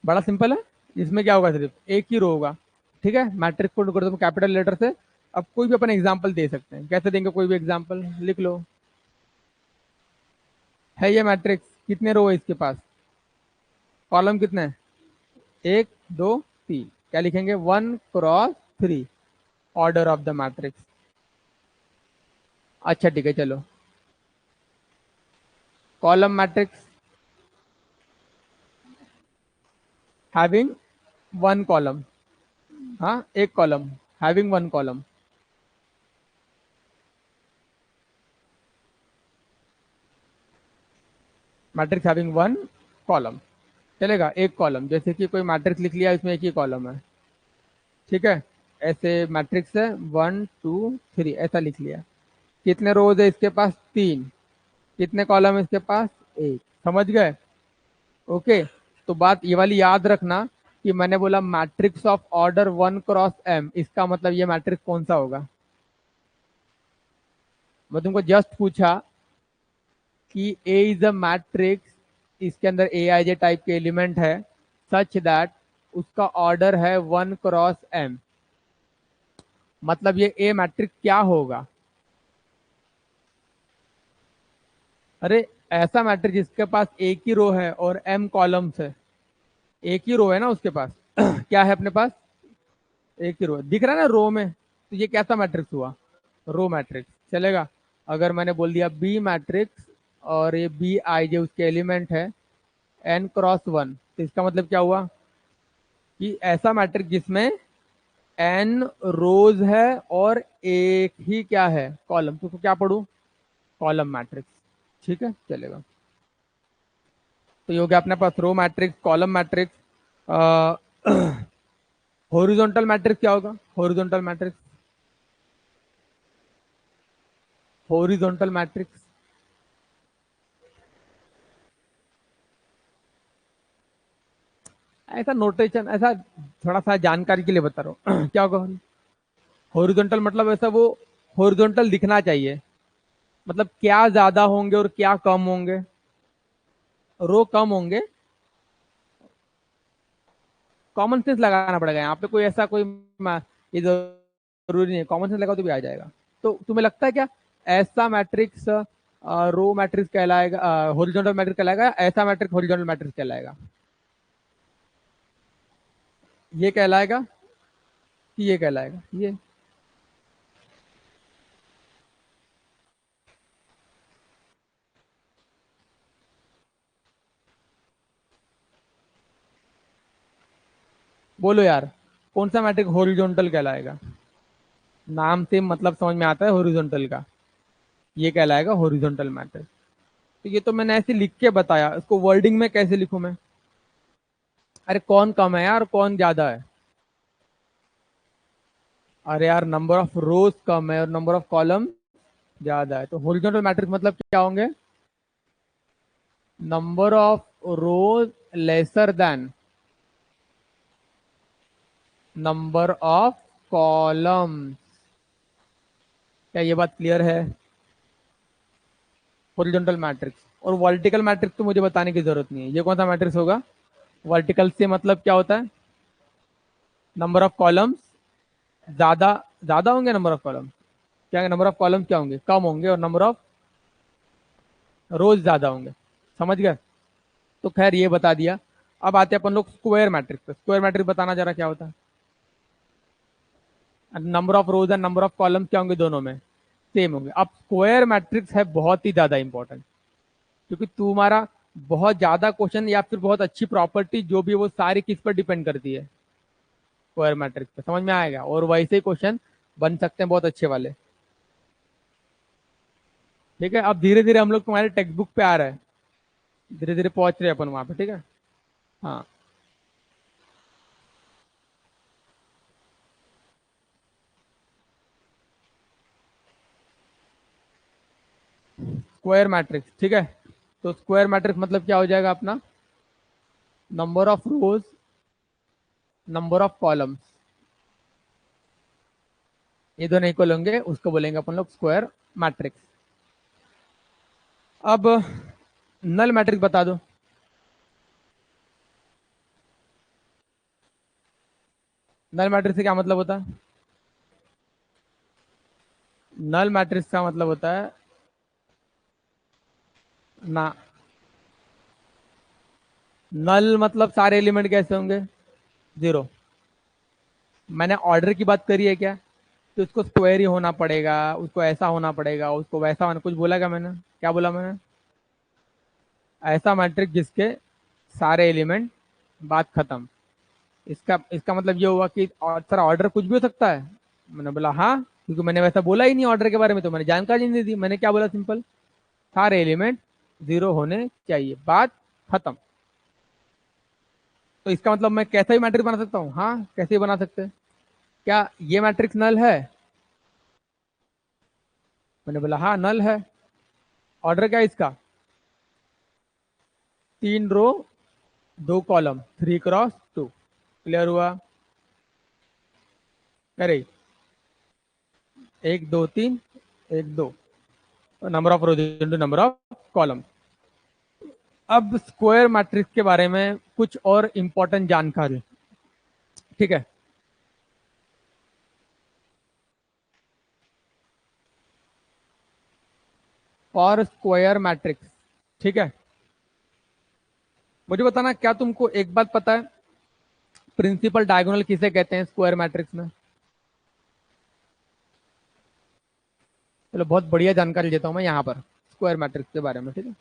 बड़ा सिंपल है। इसमें क्या होगा? सिर्फ एक ही रो होगा। ठीक है। मैट्रिक्स को कर दो कैपिटल लेटर से। अब कोई भी अपन एग्जाम्पल दे सकते हैं, कैसे देंगे? कोई भी एग्जाम्पल लिख लो। है ये मैट्रिक्स, कितने रो है इसके पास? कॉलम कितने हैं? एक, दो, तीन। क्या लिखेंगे? 1 × 3, ऑर्डर ऑफ द मैट्रिक्स। अच्छा ठीक है, चलो। Column matrix having one column. हाँ, एक column, having one column. Matrix having one column, चलेगा एक कॉलम, जैसे कि कोई मैट्रिक्स लिख लिया इसमें एक ही कॉलम है, ठीक है, ऐसे मैट्रिक्स है 1 2 3 ऐसा लिख लिया। कितने रोज है इसके पास? 3। कितने कॉलम है इसके पास? एक। समझ गए? ओके। तो बात ये वाली याद रखना कि मैंने बोला matrix of order 1 cross m, इसका मतलब ये मैट्रिक्स कौन सा होगा? मैं तुमको जस्ट पूछा कि ए इज अ मैट्रिक्स, इसके अंदर ए आई जे टाइप के एलिमेंट है, सच दैट उसका ऑर्डर है 1 क्रॉस m, मतलब ये ए मैट्रिक्स क्या होगा? अरे ऐसा मैट्रिक्स जिसके पास एक ही रो है और m कॉलम्स है, एक ही रो है ना उसके पास क्या है अपने पास? एक ही रो है, दिख रहा है ना रो में, तो ये कैसा मैट्रिक्स हुआ? रो मैट्रिक्स, चलेगा। अगर मैंने बोल दिया बी मैट्रिक्स और ये बी आई जे उसके एलिमेंट है n क्रॉस 1, तो इसका मतलब क्या हुआ कि ऐसा मैट्रिक्स जिसमें n रोज है और एक ही क्या है? कॉलम, तो उसको क्या पढ़ू? कॉलम मैट्रिक्स, ठीक है, चलेगा। तो ये हो गया अपने पास row matrix, column matrix. Horizontal matrix क्या होगा? हॉरिजॉन्टल मैट्रिक्स, हॉरिजॉन्टल मैट्रिक्स ऐसा नोटेशन, ऐसा थोड़ा सा जानकारी के लिए बता रहा हूँ क्या होगा हॉरिजॉन्टल? मतलब ऐसा वो हॉरिजॉन्टल दिखना चाहिए, मतलब क्या ज्यादा होंगे और क्या कम होंगे? रो कम होंगे, कॉमन सेंस लगाना पड़ेगा यहाँ पे, कोई ऐसा कोई ये जरूरी नहीं है, कॉमन सेंस लगाओ तो भी आ जाएगा। तो तुम्हें लगता है क्या ऐसा मैट्रिक्स रो मैट्रिक्स कहलाएगा, हॉरिजॉन्टल मैट्रिक्स कहलाएगा, ऐसा मैट्रिक्स हॉरिजॉन्टल मैट्रिक्स कहलाएगा? ये कहलाएगा कि ये कहलाएगा? ये बोलो यार, कौन सा मैट्रिक्स हॉरिजॉन्टल कहलाएगा? नाम से मतलब समझ में आता है हॉरिजॉन्टल का, ये कहलाएगा हॉरिजॉन्टल मैट्रिक्स। तो ये तो मैंने ऐसे लिख के बताया, इसको वर्डिंग में कैसे लिखूं मैं? अरे कौन कम है यार, कौन ज्यादा है? अरे यार नंबर ऑफ रोज कम है और नंबर ऑफ कॉलम ज्यादा है, तो हॉरिजॉन्टल मैट्रिक्स मतलब क्या होंगे? Number of rose lesser than number of column. क्या ये बात क्लियर है? Horizontal matrix. और वर्टिकल मैट्रिक्स तो मुझे बताने की जरूरत नहीं है, ये कौन सा मैट्रिक्स होगा? वर्टिकल से मतलब क्या होता है? नंबर ऑफ कॉलम्स ज्यादा, ज्यादा होंगे नंबर ऑफ कॉलम, क्या नंबर ऑफ कॉलम क्या होंगे? कम होंगे, और नंबर ऑफ रोज ज्यादा होंगे। समझ गए? तो खैर ये बता दिया। अब आते हैं अपन लोग स्क्वायर मैट्रिक्स पे। स्क्वायर मैट्रिक्स बताना जरा क्या होता है? Number of rose and number of column क्या होंगे? दोनों में सेम होंगे। अब स्क्वायर मैट्रिक्स है बहुत ही ज्यादा इंपॉर्टेंट, क्योंकि तुम्हारा बहुत ज्यादा क्वेश्चन या फिर बहुत अच्छी प्रॉपर्टी जो भी है, वो सारी किस पर डिपेंड करती है? स्क्वायर मैट्रिक्स पे। समझ में आएगा? और वैसे ही क्वेश्चन बन सकते हैं बहुत अच्छे वाले। ठीक है, अब धीरे धीरे हम लोग तुम्हारे टेक्स्ट बुक पे आ रहे हैं, धीरे धीरे पहुंच रहे हैं अपन वहां पे, ठीक है। हाँ, स्क्वायर मैट्रिक्स, ठीक है। तो स्क्वायर मैट्रिक्स मतलब क्या हो जाएगा अपना? Number of rose, number of columns, ये दोनों इक्वल होंगे, उसको बोलेंगे अपन लोग स्क्वायर मैट्रिक्स। अब नल मैट्रिक्स बता दो। नल मैट्रिक्स से क्या मतलब होता है? नल मैट्रिक्स का मतलब होता है ना, नल मतलब सारे एलिमेंट कैसे होंगे? जीरो। मैंने ऑर्डर की बात करी है क्या? तो उसको स्क्वायर ही होना पड़ेगा, उसको ऐसा होना पड़ेगा, उसको वैसा होना, कुछ बोला क्या मैंने? क्या बोला मैंने? ऐसा मैट्रिक्स जिसके सारे एलिमेंट, बात खत्म। इसका इसका मतलब ये हुआ कि सर ऑर्डर कुछ भी हो सकता है? मैंने बोला हाँ, क्योंकि मैंने वैसा बोला ही नहीं ऑर्डर के बारे में, तो मैंने जानकारी नहीं दी। मैंने क्या बोला? सिंपल, सारे एलिमेंट 0 होने चाहिए, बात खत्म। तो इसका मतलब मैं कैसा ही मैट्रिक्स बना सकता हूँ? हाँ, कैसे ही बना सकते हैं। क्या ये मैट्रिक्स नल है? मैंने बोला हाँ नल है। ऑर्डर क्या है इसका? 3 रो 2 कॉलम, 3x2। क्लियर हुआ? अरे 1 2 3, 1 2, number of rose into number of column. अब स्क्वायर मैट्रिक्स के बारे में कुछ और इंपॉर्टेंट जानकारी। ठीक है, फॉर स्क्वायर मैट्रिक्स। ठीक है, मुझे बताना क्या तुमको एक बात पता है, प्रिंसिपल डायगोनल किसे कहते हैं स्क्वायर मैट्रिक्स में? चलो बहुत बढ़िया जानकारी देता हूं मैं यहाँ पर स्क्वायर मैट्रिक्स के बारे में। ठीक है,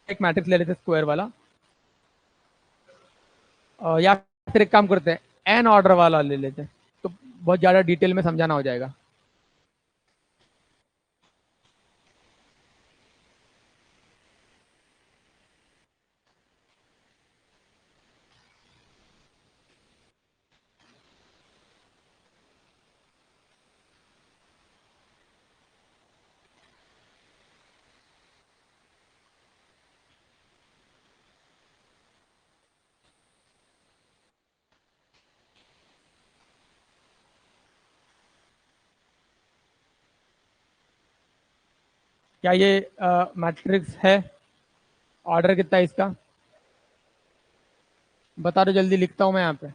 एक मैट्रिक्स ले लेते स्क्वायर वाला, या फिर एक काम करते हैं एन ऑर्डर वाला ले लेते हैं, तो बहुत ज्यादा डिटेल में समझाना हो जाएगा। क्या ये मैट्रिक्स है? ऑर्डर कितना है इसका? बता दो जल्दी, लिखता हूं मैं यहाँ पे।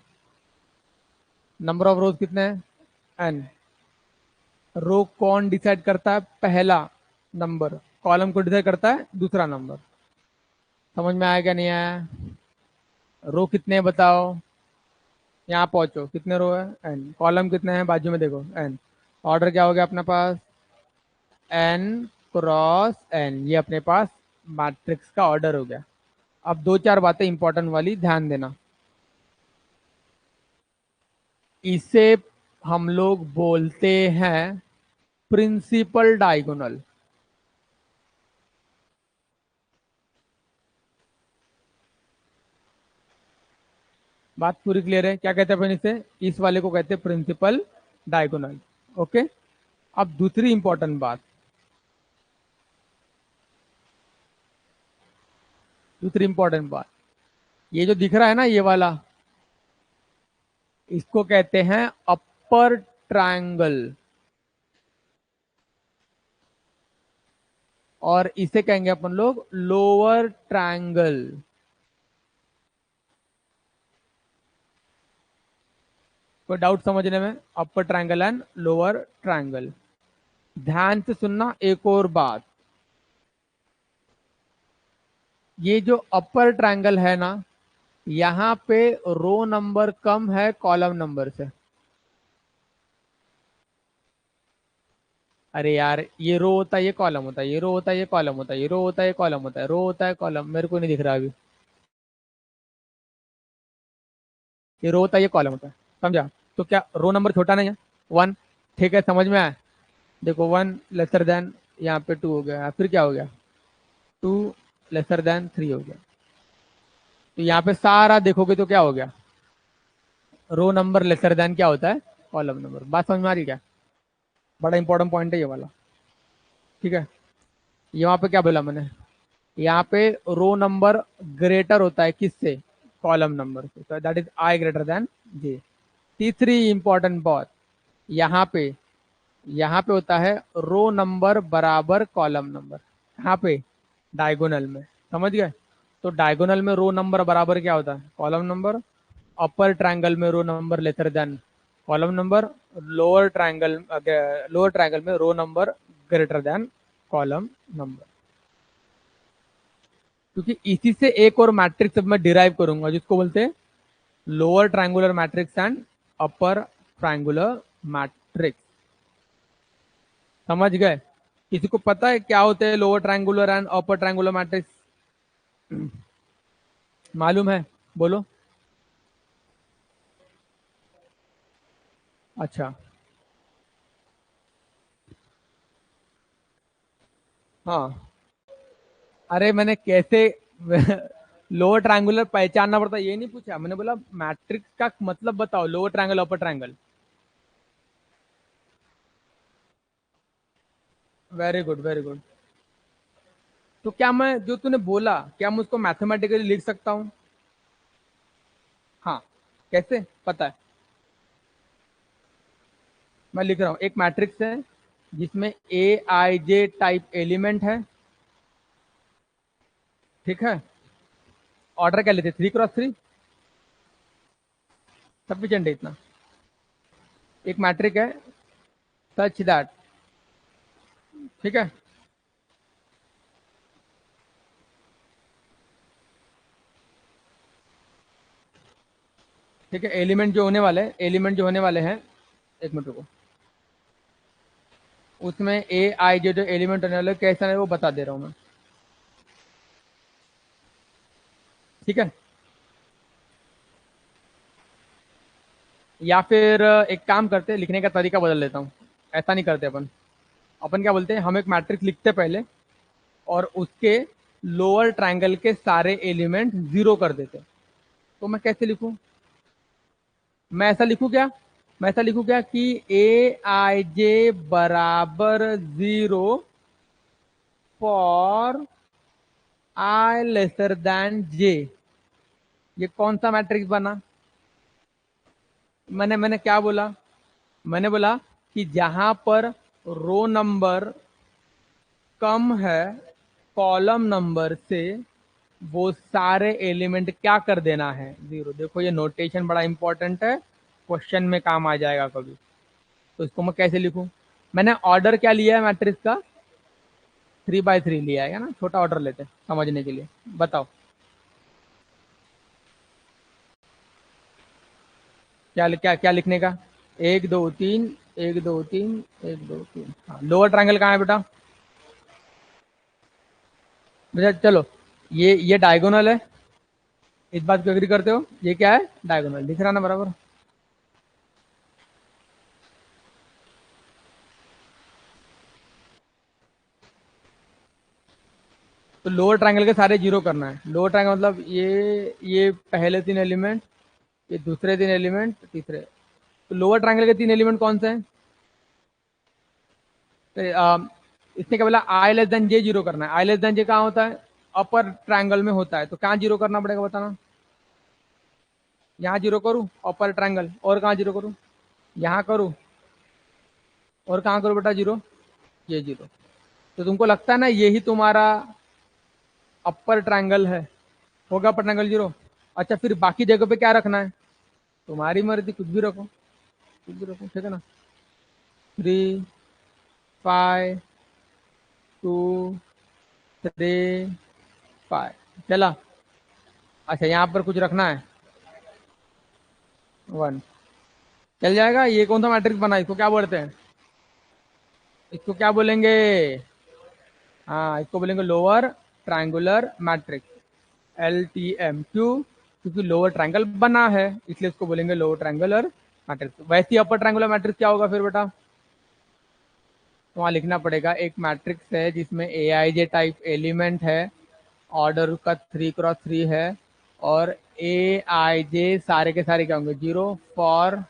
नंबर ऑफ रोज कितने हैं? एन। रो कौन डिसाइड करता है? पहला नंबर। कॉलम को डिसाइड करता है दूसरा नंबर। समझ में आया क्या नहीं आया? रो कितने हैं बताओ? यहाँ पहुंचो, कितने रो है? एन। कॉलम कितने हैं बाजू में देखो? एन। ऑर्डर क्या हो गया अपने पास? एन क्रॉस एन, ये अपने पास मैट्रिक्स का ऑर्डर हो गया। अब दो चार बातें इंपॉर्टेंट वाली ध्यान देना। इसे हम लोग बोलते हैं प्रिंसिपल डायगोनल। बात पूरी क्लियर है? क्या कहते हैं अपन इसे? इस वाले को कहते हैं प्रिंसिपल डायगोनल। ओके, अब दूसरी इंपॉर्टेंट बात, दूसरी इंपॉर्टेंट बात, ये जो दिख रहा है ना ये वाला, इसको कहते हैं अपर ट्रायंगल, और इसे कहेंगे अपन लोग लोअर ट्रायंगल। कोई डाउट समझने में? अपर ट्रायंगल एंड लोअर ट्रायंगल। ध्यान से सुनना एक और बात, ये जो अपर ट्रायंगल है ना, यहाँ पे रो नंबर कम है कॉलम नंबर से। अरे यार, ये रो होता है ये कॉलम होता है, ये रो होता है ये कॉलम होता है, ये रो होता है ये कॉलम होता है, रो होता है कॉलम, मेरे को नहीं दिख रहा अभी। ये रो होता है ये कॉलम होता है, समझा? तो क्या रो नंबर छोटा नहीं है? 1। ठीक है, समझ में आया? देखो 1 लेसर देन, यहाँ पे 2 हो गया, फिर क्या हो गया? 2 लेसर देन 3 हो गया। तो यहाँ पे सारा देखोगे तो क्या हो गया? रो नंबर लेसर देन क्या होता है? Column number. बात समझ में आ रही है क्या? बड़ा इंपॉर्टेंट पॉइंट है ये वाला। ठीक है, यहाँ पे क्या बोला मैंने? यहाँ पे रो नंबर ग्रेटर होता है किससे? कॉलम नंबर से। तो that is I greater than J. तीसरी इंपॉर्टेंट बात, यहाँ पे, यहाँ पे होता है रो नंबर बराबर कॉलम नंबर। यहाँ पे डायगोनल में, समझ गए? तो डायगोनल में रो नंबर बराबर क्या होता है? Column number. अपर ट्रायंगल में row number lesser than column number. Lower triangle में row number greater than column number. क्योंकि इसी से एक और मैट्रिक्स अब मैं डिराइव करूंगा जिसको बोलते हैं lower triangular matrix and upper triangular matrix. समझ गए? किसी को पता है क्या होते हैं lower triangular and upper triangular matrix? मालूम है? बोलो। अच्छा, हाँ। अरे मैंने कैसे लोअर ट्रायंगुलर पहचानना पड़ता ये नहीं पूछा, मैंने बोला मैट्रिक्स का मतलब बताओ, lower triangle upper triangle. Very good, very good. तो क्या मैं जो तूने बोला, क्या मैं उसको मैथमेटिकली लिख सकता हूँ? हाँ। कैसे पता है? मैं लिख रहा हूँ, एक मैट्रिक्स है जिसमें ए आई जे टाइप एलिमेंट है। ठीक है। ऑर्डर क्या लेते, 3x3, सफिशिएंट है इतना। एक मैट्रिक है सच दैट, ठीक है। ठीक है, एलिमेंट जो होने वाले हैं, एक मिनट रुको। उसमें ए आई जे जो एलिमेंट होने वाले कैसा है वो बता दे रहा हूँ मैं। ठीक है। या फिर एक काम करते हैं, लिखने का तरीका बदल लेता हूँ। ऐसा नहीं करते अपन। अपन क्या बोलते हैं, हम एक मैट्रिक्स लिखते हैं पहले, और उसके लोअर ट्रायंगल के सारे एलिमेंट जीरो कर देते हैं। तो मैं कैसे लिखूं? मैं ऐसा लिखूं क्या, मैं ऐसा लिखूं क्या कि ए आई जे बराबर zero for I lesser than J. ये कौन सा मैट्रिक्स बना? मैंने मैंने क्या बोला? मैंने बोला कि जहां पर रो नंबर कम है कॉलम नंबर से, वो सारे एलिमेंट क्या कर देना है, जीरो। देखो ये नोटेशन बड़ा इंपॉर्टेंट है, क्वेश्चन में काम आ जाएगा कभी। तो इसको मैं कैसे लिखूं? मैंने ऑर्डर क्या लिया है मैट्रिक्स का? 3x3 लिया है ना, छोटा ऑर्डर लेते हैं समझने के लिए। बताओ क्या क्या क्या लिखने का? 1 2 3, 1 2 3, 1 2 3। हाँ, लोअर ट्रायंगल कहाँ है बेटा? बेटा चलो, ये डायगोनल है। इस बात को एग्री करते हो? ये क्या है? डायगोनल। दिख रहा ना बराबर? तो लोअर ट्रायंगल के सारे जीरो करना है। लोअर ट्रायंगल मतलब ये पहले 3 एलिमेंट, ये दूसरे 3 एलिमेंट, तीसरे। तो लोअर ट्रायंगल के 3 एलिमेंट कौन से हैं? तो, इसने क्या बोला, आई लेस देन जे जीरो करना है। आई लेस देन जे कहाँ होता है? अपर ट्रायंगल में होता है। तो कहाँ जीरो करना पड़ेगा बताना? यहाँ जीरो करूँ अपर ट्रायंगल, और कहाँ जीरो करूँ? यहाँ करूँ, और कहाँ करूँ बेटा जीरो? ये जीरो। तो तुमको लगता है ना यही तुम्हारा अपर ट्रायंगल है? होगा अपर ट्रायंगल जीरो। अच्छा, फिर बाकी जगह पे क्या रखना है? तुम्हारी मर्जी, कुछ भी रखो, कुछ भी रखो, ठीक है ना। 3 5 2 3 5 चला। अच्छा, यहाँ पर कुछ रखना है, 1। चल जाएगा। ये कौन सा मैट्रिक्स बना, इसको क्या बोलते हैं? इसको क्या बोलेंगे? हाँ, इसको बोलेंगे लोअर ट्रायंगुलर मैट्रिक्स, LTM। क्यों? क्योंकि लोअर ट्रायंगल बना है, इसलिए इसको बोलेंगे लोअर ट्रायंगुलर मैट्रिक्स। वैसे ही अपर ट्रायंगुलर मैट्रिक्स क्या होगा फिर बेटा? तो वहां लिखना पड़ेगा, एक मैट्रिक्स है जिसमें ए आई जे टाइप एलिमेंट है, ऑर्डर उसका 3x3 है, और ए आई जे सारे के सारे क्या होंगे, zero for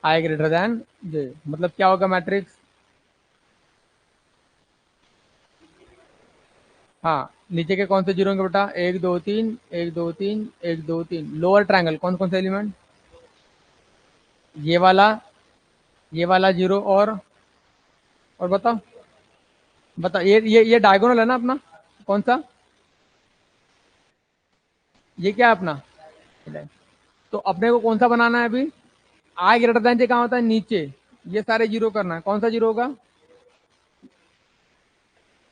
I greater than J. मतलब क्या होगा मैट्रिक्स? हाँ, नीचे के कौन से जीरो होंगे बेटा? 1 2 3, 1 2 3, 1 2 3। लोअर ट्रायंगल कौन कौन से एलिमेंट? ये वाला, ये वाला जीरो, और बताओ, बताओ। ये डायगोनल है ना अपना? कौन सा? ये क्या है अपना? तो अपने को कौन सा बनाना है अभी? आई ग्रेटर देन जे कहाँ होता है? नीचे। ये सारे जीरो करना है। कौन सा जीरो होगा?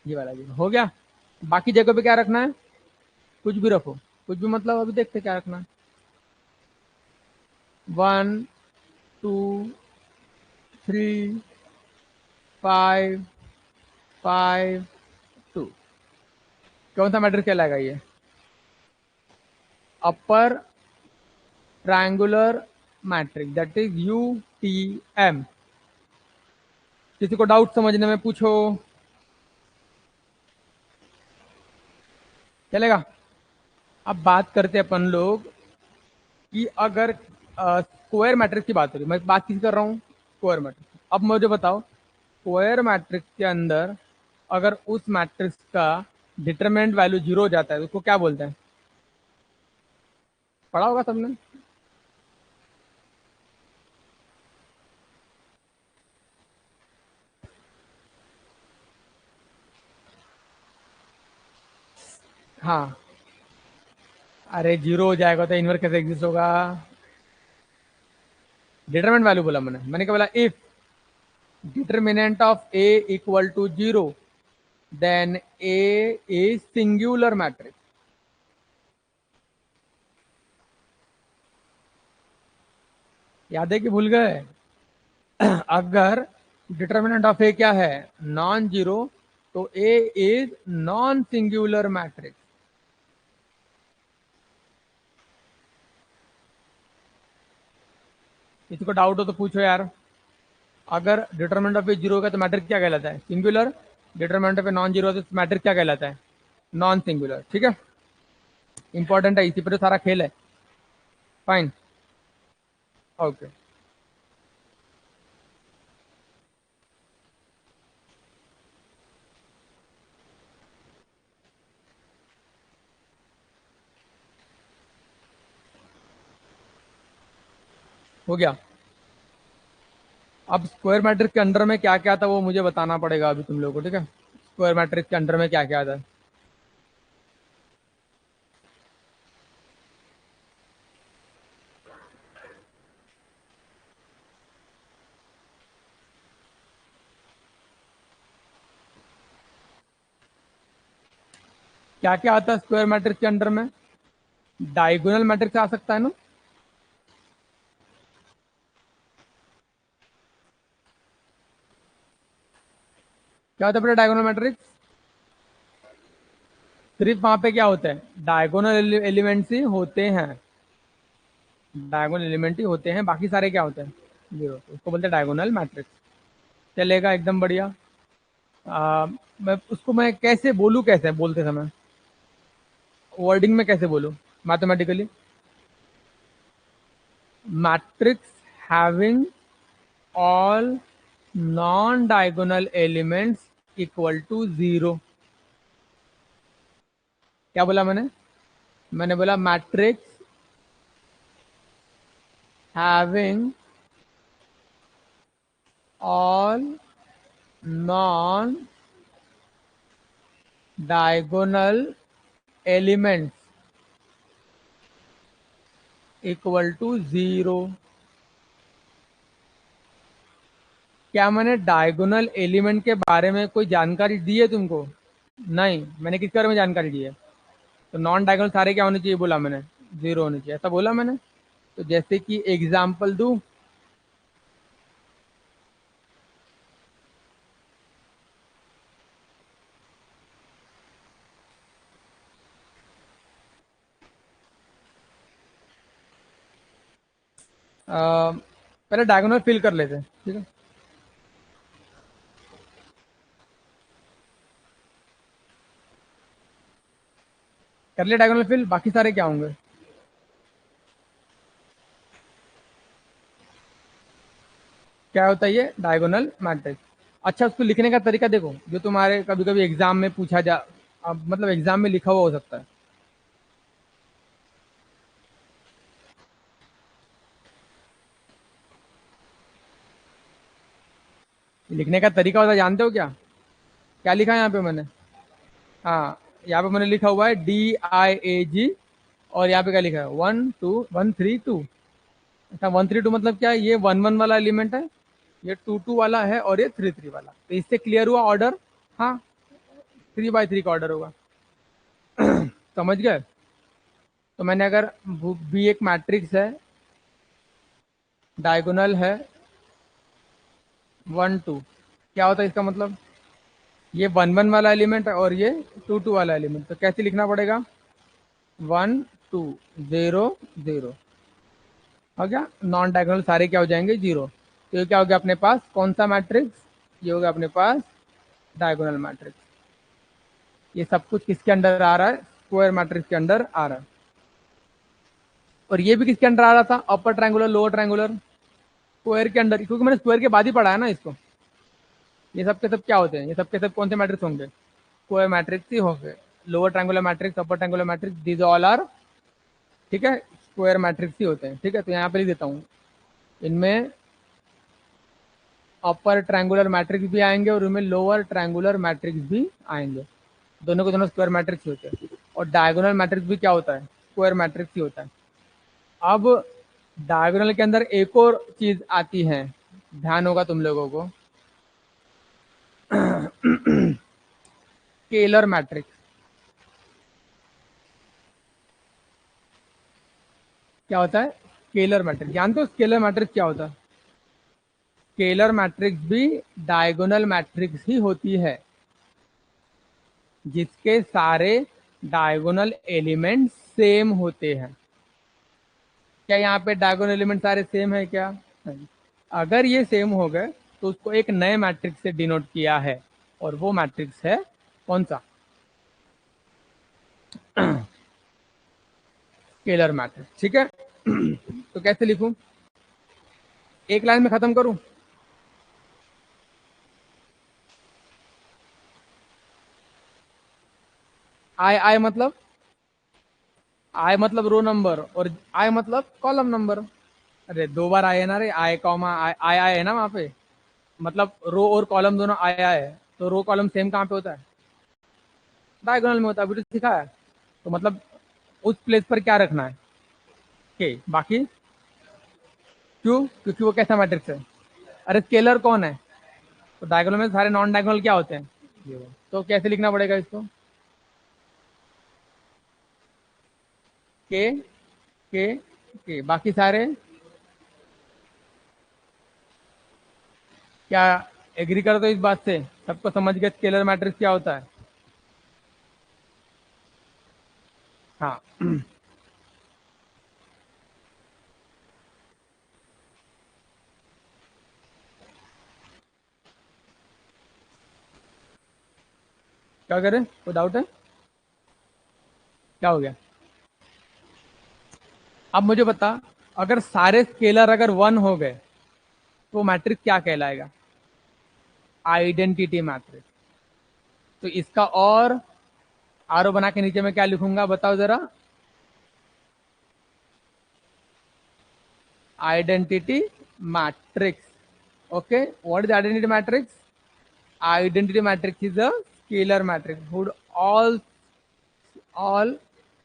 ये वाला जीरो हो गया। बाकी जगह पे क्या रखना है? कुछ भी रखो, कुछ भी मतलब अभी देखते क्या रखना है। 1 2 3 5 5 2। कौन सा मैट्रिक्स कहलाएगा ये? अपर triangular matrix, that is UTM। किसी को डाउट समझने में पूछो, चलेगा। अब बात करते हैं अपन लोग कि अगर स्क्वायर मैट्रिक्स की बात हो रही, मैं बात किस कर रहा हूँ, स्क्वायर मैट्रिक्स। अब मुझे बताओ, स्क्वायर मैट्रिक्स के अंदर अगर उस मैट्रिक्स का डिटरमिनेंट वैल्यू 0 हो जाता है तो उसको क्या बोलते हैं, पढ़ा होगा सबने। हाँ, अरे 0 हो जाएगा तो इनवर्स कैसे एग्जिस्ट होगा। डिटरमिनेंट वैल्यू बोला मैंने क्या बोला, if determinant of A equal to 0 then A is singular matrix. याद है कि भूल गए। अगर डिटर्मिनेंट ऑफ ए क्या है, नॉन जीरो, तो ए इज नॉन सिंगुलर मैट्रिक्स। किसी को डाउट हो तो पूछो यार। अगर डिटर्मिनेंट ऑफ ए जीरो का तो मैट्रिक्स क्या कहलाता है, singular. Determinant of a non zero तो मैट्रिक्स क्या कहलाता है, नॉन सिंगुलर। ठीक है, इंपॉर्टेंट है, इसी पर तो सारा खेल है। Fine, okay. हो गया। अब स्क्वायर मैट्रिक्स के अंडर में क्या क्या था वो मुझे बताना पड़ेगा अभी तुम लोगों को, ठीक है। स्क्वायर मैट्रिक्स के अंडर में क्या क्या था। क्या क्या आता है स्क्वायर मैट्रिक्स के अंडर में, डायगोनल मैट्रिक्स आ सकता है ना। क्या होता है बेटा डायगोनल मैट्रिक्स, सिर्फ वहां पे क्या होता है, डायगोनल एलिमेंट्स ही होते हैं। डायगोनल एलिमेंट ही होते हैं, बाकी सारे क्या होते हैं, जीरो। उसको बोलते हैं डायगोनल मैट्रिक्स। चलेगा, एकदम बढ़िया। मैं कैसे बोलूँ, कैसे बोलते समय वर्डिंग में कैसे बोलूँ mathematically, matrix having all non diagonal elements equal to 0। क्या बोला मैंने बोला matrix having all non diagonal elements equal to 0। क्या मैंने डायगोनल एलिमेंट के बारे में कोई जानकारी दी है तुमको, नहीं। मैंने किसके बारे में जानकारी दी है, तो नॉन डायगोनल सारे क्या होने चाहिए बोला मैंने, 0 होने चाहिए, ऐसा बोला मैंने। तो जैसे कि एग्जाम्पल दूं, पहले डायगोनल फिल कर लेते हैं, ठीक है। कर ले डायगोनल फिल, बाकी सारे क्या होंगे, क्या होता है ये डायगोनल मैट्रिक्स। अच्छा, उसको लिखने का तरीका देखो, जो तुम्हारे कभी कभी एग्जाम में पूछा जा, अब मतलब एग्जाम में लिखा हुआ हो सकता है। लिखने का तरीका होता है, जानते हो क्या, क्या लिखा है यहाँ पे मैंने। हाँ, यहाँ पे मैंने लिखा हुआ है DIAG, और यहाँ पे क्या लिखा है, 1 2 1 3 2। अच्छा, 1 3 2 मतलब क्या है, ये 1 1 वाला एलिमेंट है, ये 2 2 वाला है, और ये 3 3 वाला। तो इससे क्लियर हुआ ऑर्डर। हाँ, 3 बाई 3 का ऑर्डर होगा। समझ गए। तो मैंने अगर भी एक मैट्रिक्स है, डायगोनल है 1 2, क्या होता है इसका मतलब, ये 1 1 वाला एलिमेंट है और ये 2 2 वाला एलिमेंट। तो कैसे लिखना पड़ेगा, 1 2 0 0। हो गया, नॉन डायगोनल सारे क्या हो जाएंगे, जीरो। तो ये क्या हो गया अपने पास, कौन सा मैट्रिक्स, ये हो गया अपने पास डायगोनल मैट्रिक्स। ये सब कुछ किसके अंडर आ रहा है, स्क्वायर मैट्रिक्स के अंडर आ रहा है। और ये भी किसके अंडर आ रहा था, upper triangular lower triangular, square के अंडर, क्योंकि मैंने स्क्वायर के बाद ही पढ़ा है ना इसको। ये सब के सब क्या होते हैं, ये सब के सब कौन से मैट्रिक्स होंगे, स्क्वायर मैट्रिक्स ही होंगे। Lower triangular matrix, upper triangular matrix, these all are, ठीक है, स्क्वायर मैट्रिक्स ही होते हैं। ठीक है, तो यहाँ पे लिख देता हूँ, इनमें अपर ट्रायंगुलर मैट्रिक्स भी आएंगे और इनमें लोअर ट्रायंगुलर मैट्रिक्स भी आएंगे। दोनों को दोनों स्क्वायर मैट्रिक्स होते हैं। और डायगोनल मैट्रिक्स भी क्या होता है, स्क्वायर मैट्रिक्स ही होता है। अब डायगोनल के अंदर एक और चीज आती है, ध्यान होगा तुम लोगों को, स्केलर मैट्रिक्स। क्या होता है, स्केलर मैट्रिक्स, जानते हो स्केलर मैट्रिक्स क्या होता है। स्केलर मैट्रिक्स भी डायगोनल मैट्रिक्स ही होती है, जिसके सारे डायगोनल एलिमेंट सेम होते हैं। क्या यहाँ पे डायगोनल एलिमेंट सारे सेम है क्या, नहीं। अगर ये सेम हो गए तो उसको एक नए मैट्रिक्स से डिनोट किया है, और वो मैट्रिक्स है कौन सा, स्केलर मैट्रिक्स। ठीक है, तो कैसे लिखूं, एक लाइन में खत्म करूं, आई आई मतलब, आई मतलब रो नंबर और आई मतलब कॉलम नंबर। अरे दो बार आई है ना रे, आई कॉमा आई आई आई है ना वहां पे, मतलब रो और कॉलम दोनों आया है, तो रो कॉलम सेम कहाँ पे होता है, डायगोनल में होता है, अभी तो सिखा है। तो मतलब उस प्लेस पर क्या रखना है, के, बाकी क्यों, क्योंकि वो कैसा मैट्रिक्स है, अरे स्केलर कौन है, तो डायगोनल में सारे नॉन डायगोनल क्या होते हैं, तो कैसे लिखना पड़ेगा इसको, के के बाकी सारे, क्या एग्री कर दो इस बात से, सबको समझ गए स्केलर मैट्रिक्स क्या होता है। हाँ, क्या करें, कोई डाउट है, क्या हो गया। अब मुझे बता, अगर सारे स्केलर अगर वन हो गए तो मैट्रिक्स क्या कहलाएगा, आइडेंटिटी मैट्रिक्स। तो इसका और आरो बना के नीचे में क्या लिखूंगा बताओ जरा, identity matrix. Okay, what is identity matrix, identity matrix is a scalar matrix would all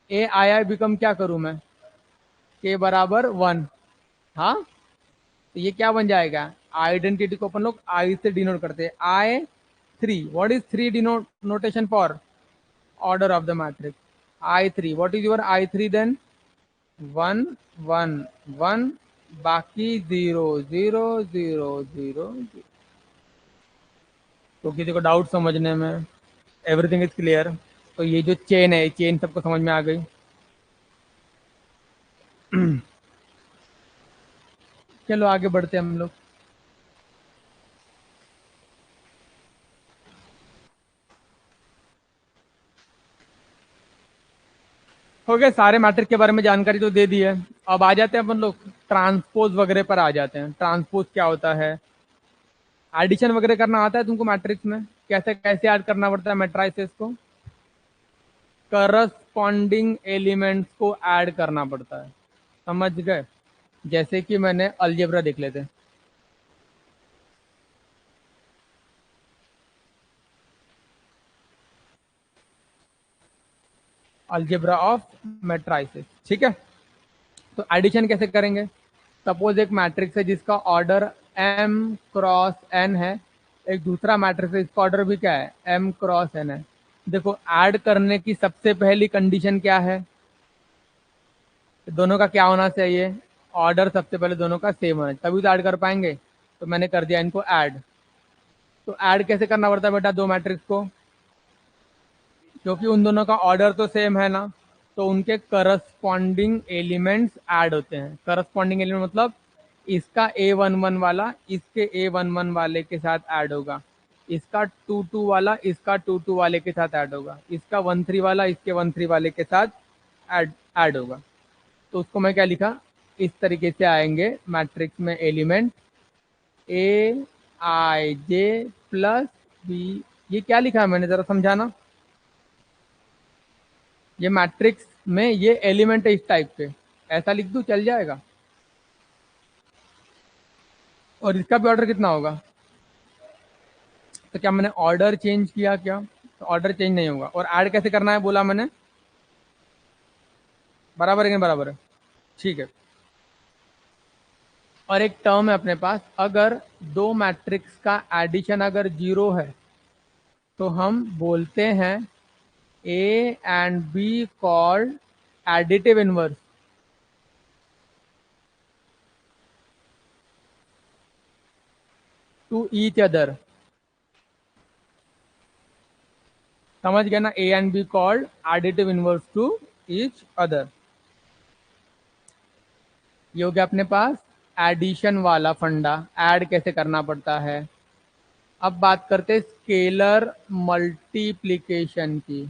A I I become, क्या करूं मैं, के बराबर वन। हाँ, तो ये क्या बन जाएगा, आइडेंटिटी को अपन लोग आई से डिनोट करते हैं, I three, what is three denote notation for order of the matrix, I three, what is your I three then, one one one, बाकी जीरो जीरो जीरो जीरो। तो किसी को डाउट समझने में, एवरीथिंग इज क्लियर। तो ये जो चेन है, चेन सबको समझ में आ गई। चलो आगे बढ़ते हैं हम लोग। हो गए, सारे मैट्रिक के बारे में जानकारी तो दे दी है। अब आ जाते हैं अपन लोग ट्रांसपोज वगैरह पर आ जाते हैं। ट्रांसपोज क्या होता है, एडिशन वगैरह करना आता है तुमको मैट्रिक्स में, कैसे कैसे ऐड करना पड़ता है मैट्राइसेस को, करस्पॉन्डिंग एलिमेंट्स को ऐड करना पड़ता है, समझ गए। जैसे कि मैंने अलजेब्रा देख लेते हैं, अलजेब्रा ऑफ मैट्राइसेस। ठीक है, तो एडिशन कैसे करेंगे, सपोज एक मैट्रिक्स है जिसका ऑर्डर m क्रॉस n है, एक दूसरा मैट्रिक्स है इसका ऑर्डर भी क्या है, m क्रॉस n है। देखो ऐड करने की सबसे पहली कंडीशन क्या है, दोनों का क्या होना चाहिए, ऑर्डर सबसे पहले दोनों का सेम होना चाहिए, तभी तो ऐड कर पाएंगे। तो मैंने कर दिया इनको ऐड। तो ऐड कैसे करना पड़ता है बेटा दो मैट्रिक्स को, क्योंकि उन दोनों का ऑर्डर तो सेम है ना, तो उनके करस्पॉन्डिंग एलिमेंट्स ऐड होते हैं। करस्पॉन्डिंग एलिमेंट मतलब इसका A11 वाला इसके A11 वाले के साथ ऐड होगा, इसका 22 वाला इसका 22 वाले के साथ ऐड होगा, इसका 13 वाला इसके 13 वाले के साथ ऐड ऐड होगा। तो उसको मैं क्या लिखा, इस तरीके से आएंगे मैट्रिक्स में element A I J plus B. ये क्या लिखा है मैंने, जरा समझाना। ये मैट्रिक्स में ये एलिमेंट है इस टाइप के, ऐसा लिख दूं चल जाएगा? और इसका भी ऑर्डर कितना होगा? तो क्या मैंने ऑर्डर चेंज किया क्या? तो ऑर्डर चेंज नहीं होगा। और ऐड कैसे करना है बोला मैंने? बराबर है कि नहीं बराबर है? ठीक है। और एक टर्म है अपने पास, अगर दो मैट्रिक्स का एडिशन अगर 0 है तो हम बोलते हैं A and B called additive inverse. To each other. समझ गया ना? A and B called additive inverse to each other. ये हो गया अपने पास एडिशन वाला फंडा, ऐड कैसे करना पड़ता है। अब बात करते हैं स्केलर मल्टीप्लिकेशन की।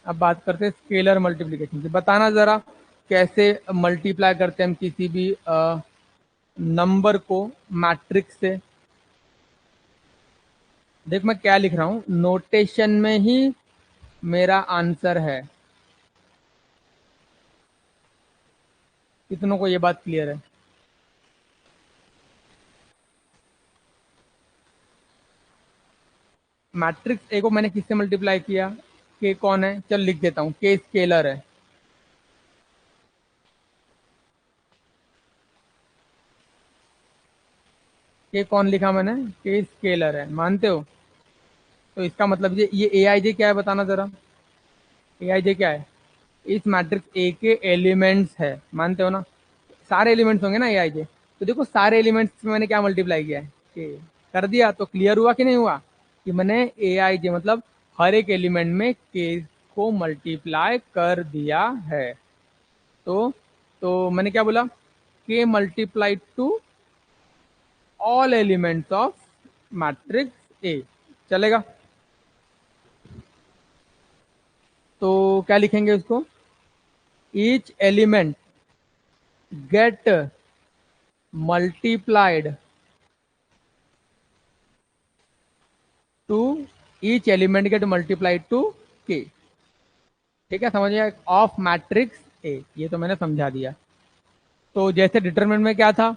अब बात करते हैं स्केलर मल्टीप्लिकेशन की। बताना जरा कैसे मल्टीप्लाई करते हैं हम किसी भी नंबर को मैट्रिक्स से। देख मैं क्या लिख रहा हूं, नोटेशन में ही मेरा आंसर है। कितनों को ये बात क्लियर है? मैट्रिक्स ए को मैंने किससे मल्टीप्लाई किया? के कौन है, चल लिख देता हूं, के स्केलर है। के कौन लिखा मैंने? के स्केलर है, मानते हो? तो इसका मतलब ये ए आई जे क्या है, बताना जरा। ए आई जे क्या है? इस मैट्रिक्स ए के एलिमेंट्स है, मानते हो ना? सारे एलिमेंट्स होंगे ना ए आई जे। तो देखो सारे एलिमेंट्स में मैंने क्या मल्टीप्लाई किया है, के। कर दिया तो क्लियर हुआ कि नहीं हुआ कि मैंने ए आई जे मतलब हर एक एलिमेंट में के को मल्टीप्लाई कर दिया है। तो मैंने क्या बोला, K multiply to all elements of matrix A. चलेगा? तो क्या लिखेंगे उसको, each element get multiplied to each element get multiplied to K. ठीक है, समझ गया? ऑफ मैट्रिक्स ए, ये तो मैंने समझा दिया। तो जैसे डिटरमिनेंट में क्या था,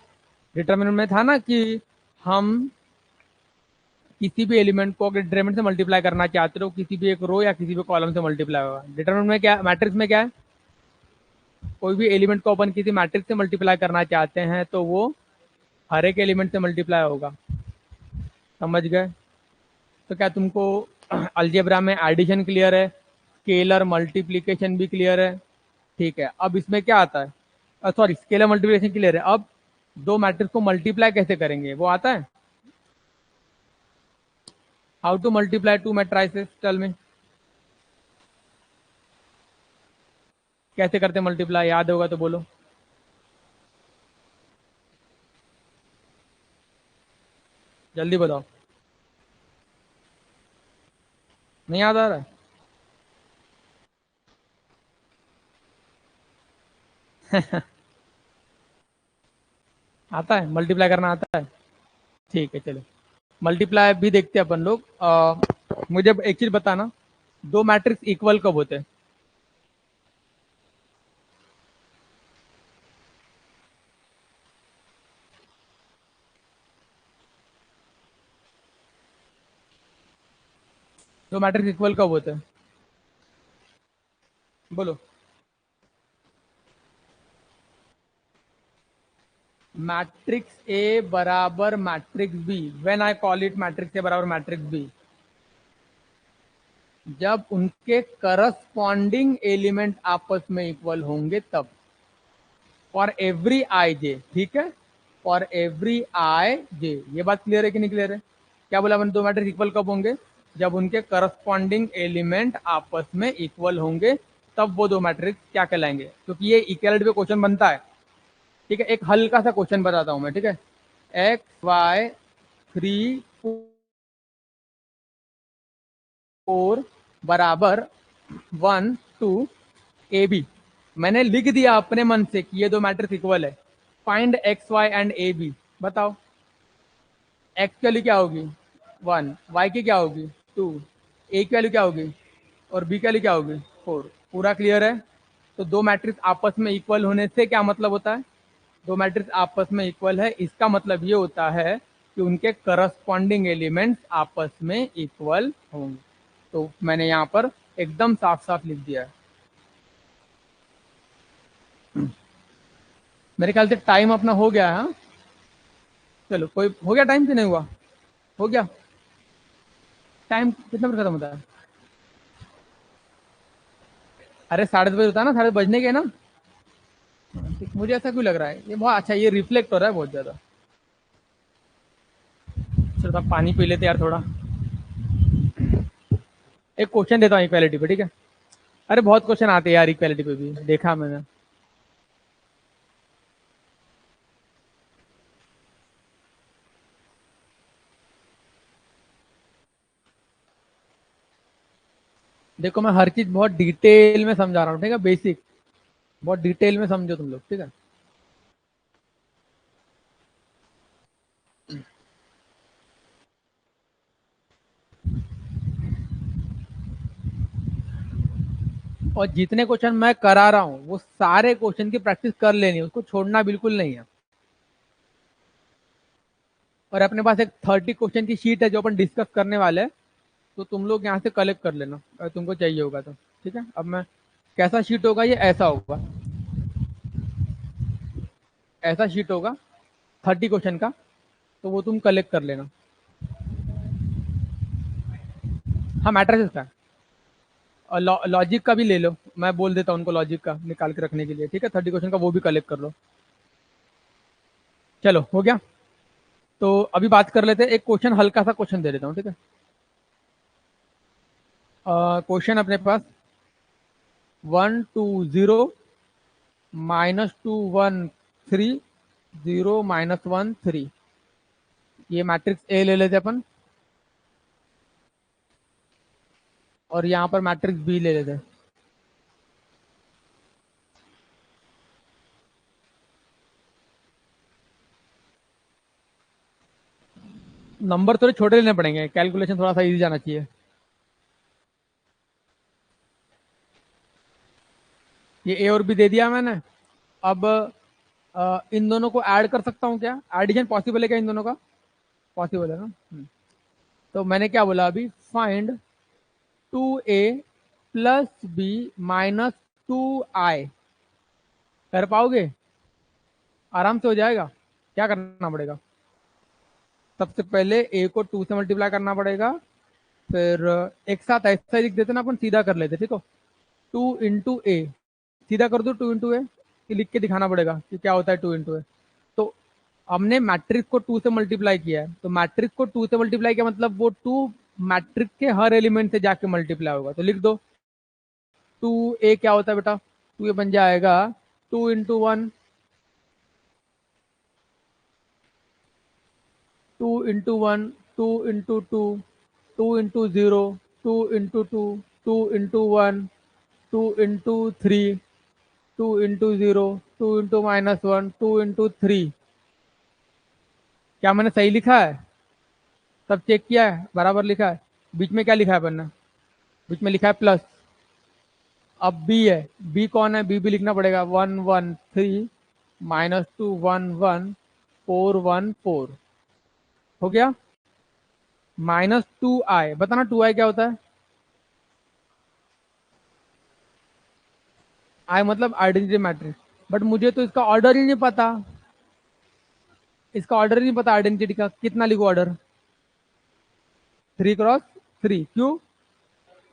डिटरमिनेंट में था ना कि हम किसी भी एलिमेंट को अगर डिटरमिनेंट से मल्टीप्लाई करना चाहते हो, किसी भी एक रो या किसी भी कॉलम से मल्टीप्लाई होगा। डिटरमिनेंट में क्या, मैट्रिक्स में क्या है, कोई भी एलिमेंट को अपन किसी मैट्रिक्स से मल्टीप्लाई करना चाहते हैं तो वो हर एक एलिमेंट से मल्टीप्लाई होगा। समझ गए? तो क्या तुमको अलजेब्रा में एडिशन क्लियर है, स्केलर मल्टीप्लिकेशन भी क्लियर है? ठीक है, अब इसमें क्या आता है, सॉरी स्केलर मल्टीप्लिकेशन क्लियर है। अब दो मैट्रिक्स को मल्टीप्लाई कैसे करेंगे वो आता है। How to multiply two matrices, tell me. कैसे करते मल्टीप्लाई, याद होगा तो बोलो। जल्दी बताओ। नहीं याद आ रहा है? आता है मल्टीप्लाई करना, आता है? ठीक है चलो, मल्टीप्लाई भी देखते हैं अपन लोग। मुझे एक चीज बताना, दो मैट्रिक्स इक्वल कब होते हैं? दो मैट्रिक्स इक्वल कब होते हैं, बोलो। मैट्रिक्स ए बराबर matrix B, when I call it matrix A बराबर मैट्रिक्स बी, जब उनके करस्पॉन्डिंग एलिमेंट आपस में इक्वल होंगे तब। फॉर एवरी आई जे, ठीक है, फॉर एवरी आई जे। ये बात क्लियर है कि नहीं क्लियर है? क्या बोला मैंने, दो मैट्रिक्स इक्वल कब होंगे, जब उनके करस्पॉन्डिंग एलिमेंट आपस में इक्वल होंगे, तब वो दो मैट्रिक्स क्या कहलाएंगे, क्योंकि ये इक्वलिटी पे क्वेश्चन बनता है। ठीक है, एक हल्का सा क्वेश्चन बताता हूं मैं, ठीक है। एक्स वाई 3 4 बराबर 1 2 ए बी। मैंने लिख दिया अपने मन से कि ये दो मैट्रिक्स इक्वल है। Find X Y and A B. बताओ, एक्स की वैल्यू क्या होगी 1, वाई की क्या होगी 2, ए की वैल्यू क्या होगी और बी की वैल्यू क्या होगी 4। पूरा क्लियर है। तो दो मैट्रिक्स आपस में इक्वल होने से क्या मतलब होता है, दो मैट्रिक्स आपस में इक्वल है, इसका मतलब ये होता है कि उनके करस्पॉन्डिंग एलिमेंट्स आपस में इक्वल होंगे। तो मैंने यहाँ पर एकदम साफ साफ लिख दिया है। मेरे ख्याल से टाइम अपना हो गया है, हाँ? चलो, कोई हो गया टाइम कि नहीं हुआ, हो गया टाइम, कितना बजे खत्म होता है? अरे 10:30 होता है ना, 10:30 बजने के ना। मुझे ऐसा क्यों लग रहा है, ये बहुत अच्छा, ये रिफ्लेक्ट हो रहा है बहुत ज्यादा। चलो आप पानी पी लेते यार थोड़ा। एक क्वेश्चन देता हूँ इक्वालिटी पे, ठीक है। अरे बहुत क्वेश्चन आते हैं यार इक्वालिटी पे भी, देखा मैंने। देखो मैं हर चीज बहुत डिटेल में समझा रहा हूँ, ठीक है, बेसिक, बहुत डिटेल में समझो तुम लोग, ठीक है। और जितने क्वेश्चन मैं करा रहा हूँ वो सारे क्वेश्चन की प्रैक्टिस कर लेनी है, उसको छोड़ना बिल्कुल नहीं है। और अपने पास एक 30 क्वेश्चन की शीट है जो अपन डिस्कस करने वाले हैं, तो तुम लोग यहाँ से कलेक्ट कर लेना अगर तुमको चाहिए होगा तो। ठीक है, अब मैं कैसा शीट होगा, ये ऐसा होगा, ऐसा शीट होगा 30 क्वेश्चन का, तो वो तुम कलेक्ट कर लेना। हाँ, मैट्रिसेस का। और लॉजिक का भी ले लो, मैं बोल देता हूँ उनको लॉजिक का निकाल के रखने के लिए, ठीक है। 30 क्वेश्चन का वो भी कलेक्ट कर लो। चलो हो गया। तो अभी बात कर लेते हैं, एक क्वेश्चन हल्का सा क्वेश्चन दे देता हूँ, ठीक है। क्वेश्चन अपने पास 1 2 0 -2 1 3 0 -1 3, ये मैट्रिक्स ए ले लेते अपन, और यहाँ पर मैट्रिक्स बी ले लेते हैं। नंबर थोड़े छोटे लेने पड़ेंगे, कैलकुलेशन थोड़ा सा इजी जाना चाहिए। ये ए और बी दे दिया मैंने। अब इन दोनों को ऐड कर सकता हूँ क्या, एडिशन पॉसिबल है क्या इन दोनों का, पॉसिबल है ना। तो मैंने क्या बोला अभी, find 2a plus B -2i। कर पाओगे, आराम से हो जाएगा। क्या करना पड़ेगा, सबसे पहले a को 2 से मल्टीप्लाई करना पड़ेगा, फिर एक साथ ऐसा ही लिख देते ना अपन, सीधा कर लेते, ठीक हो। 2 × a, सीधा कर दो 2 × a, लिख के दिखाना पड़ेगा कि क्या होता है 2 × a। तो हमने मैट्रिक्स को 2 से मल्टीप्लाई किया है, तो मैट्रिक्स को 2 से मल्टीप्लाई किया मतलब वो 2 मैट्रिक्स के हर एलिमेंट से जाके मल्टीप्लाई होगा, तो लिख दो 2a क्या होता है बेटा, 2a बन जाएगा 2 × 1, 2 × 1, 2 × 2, 2 × 0, 2 × 2, 2 × 1, 2 × 3, 2 × 0, 2 × -1, 2 × 3। क्या मैंने सही लिखा है, सब चेक किया है, बराबर लिखा है। बीच में क्या लिखा है अपन ने, बीच में लिखा है प्लस। अब बी है, बी कौन है, बी भी लिखना पड़ेगा, 1 1 3 -2 1 1 4 1 4, हो गया। -2i, बताना 2i क्या होता है। आई मतलब आइडेंटिटी मैट्रिक्स, बट मुझे तो इसका ऑर्डर ही नहीं पता, इसका ऑर्डर ही नहीं पता आइडेंटिटी का, कितना लिखो ऑर्डर, 3 × 3। क्यों,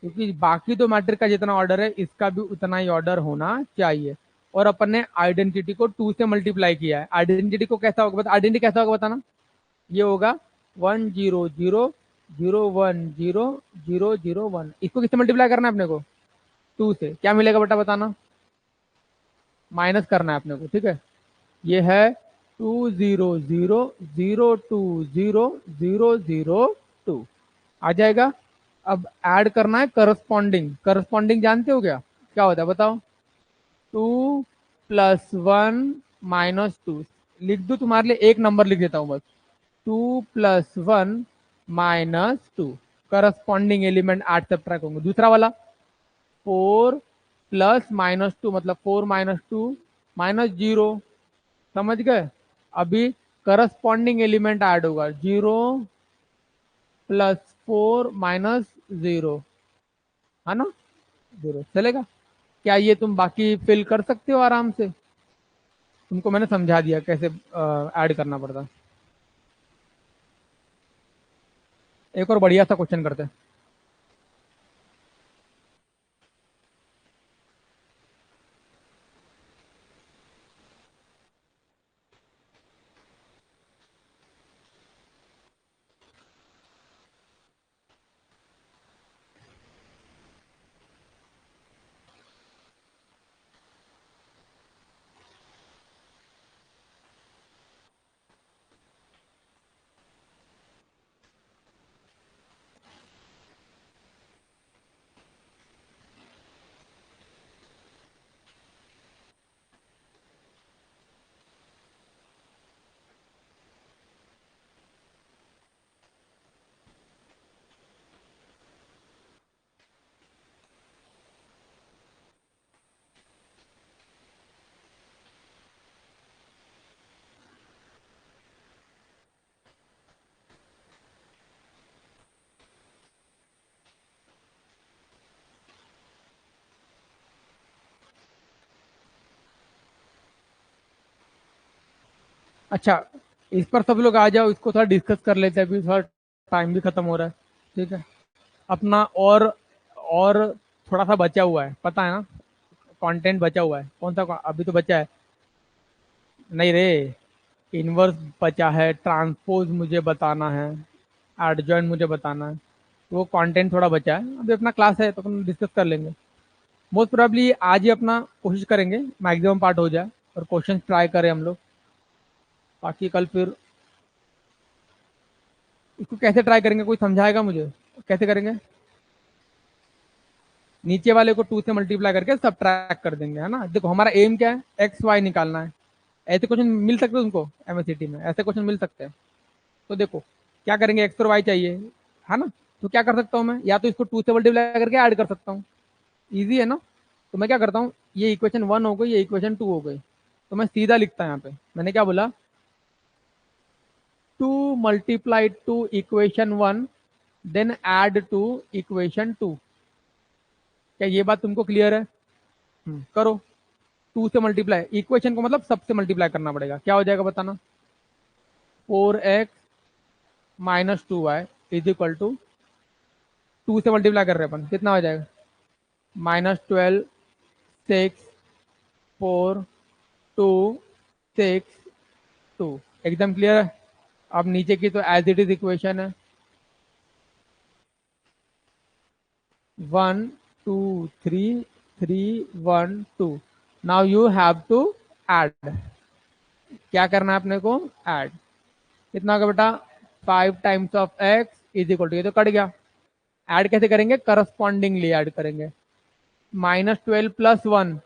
क्योंकि बाकी तो मैट्रिक का जितना ऑर्डर है इसका भी उतना ही ऑर्डर होना चाहिए। और अपन ने आइडेंटिटी को 2 से मल्टीप्लाई किया है। आइडेंटिटी को कैसा होगा, आइडेंटिटी कैसा होगा बताना, ये होगा 1 0 0 0 1 0 0 0 1, इसको किससे मल्टीप्लाई करना है अपने को? 2 से। क्या मिलेगा बेटा बताना? माइनस करना है अपने को, ठीक है। ये है 2 0 0 0 2 0 0 0 2 आ जाएगा। अब ऐड करना है करस्पॉन्डिंग। करस्पॉन्डिंग जानते हो क्या क्या होता है बताओ? 2 + 1 - 2। लिख दो तुम्हारे लिए, एक नंबर लिख देता हूं बस। 2 + 1 - 2 करस्पॉन्डिंग एलिमेंट ऐड सब्ट्रैक्ट होंगे। दूसरा वाला 4 + -2 मतलब 4 - 2 -0। समझ गए? अभी करस्पॉन्डिंग एलिमेंट ऐड होगा 0 + 4 - 0, है ना? 0 चलेगा। क्या ये तुम बाकी फिल कर सकते हो आराम से? तुमको मैंने समझा दिया कैसे ऐड करना पड़ता है। एक और बढ़िया सा क्वेश्चन करते हैं। अच्छा, इस पर सब लोग आ जाओ, इसको थोड़ा डिस्कस कर लेते हैं, अभी थोड़ा टाइम भी खत्म हो रहा है। ठीक है अपना। और थोड़ा सा बचा हुआ है, पता है ना? कंटेंट बचा हुआ है। कौन सा अभी तो बचा है? नहीं रे, इनवर्स बचा है, ट्रांसपोज मुझे बताना है, एडजॉइंट मुझे बताना है। तो वो कंटेंट थोड़ा बचा है, अभी अपना क्लास है तो अपन डिस्कस कर लेंगे। मोस्ट प्रोबेबली आज ही अपना कोशिश करेंगे मैक्सिमम पार्ट हो जाए और क्वेश्चन ट्राई करें हम लोग। बाकी कल फिर इसको कैसे ट्राई करेंगे, कोई समझाएगा मुझे कैसे करेंगे? नीचे वाले को 2 से मल्टीप्लाई करके सब ट्रैक कर देंगे, है ना? देखो हमारा एम क्या है, एक्स वाई निकालना है। ऐसे क्वेश्चन मिल सकते हैं तुमको एमएससीटी में, ऐसे क्वेश्चन मिल सकते हैं। तो देखो क्या करेंगे, एक्स और वाई चाहिए, है ना? तो क्या कर सकता हूँ मैं, या तो इसको 2 से मल्टीप्लाई करके ऐड कर सकता हूँ। ईजी है ना? तो मैं क्या करता हूँ, ये इक्वेशन 1 हो गई, ये इक्वेशन 2 हो गई। तो मैं सीधा लिखता हूँ यहाँ पे, मैंने क्या बोला, 2 × 2 equation 1 then add to equation 2। क्या ये बात तुमको क्लियर है? करो। 2 से मल्टीप्लाई, इक्वेशन को मतलब सबसे मल्टीप्लाई करना पड़ेगा। क्या हो जाएगा बताना? 4x - 2y is equal to, 2 से मल्टीप्लाई कर रहे हैं अपन, कितना हो जाएगा? -12 6 4 2 6 2। एकदम क्लियर है? अब नीचे की तो एज इट इज इक्वेशन है, 1 2 3 3 1 2। Now you have to add. क्या करना है अपने को? ऐड। कितना होगा बेटा? 5 times of x is equal to, ये तो कट गया। ऐड कैसे करेंगे? करस्पॉन्डिंगली ऐड करेंगे। -12 + 1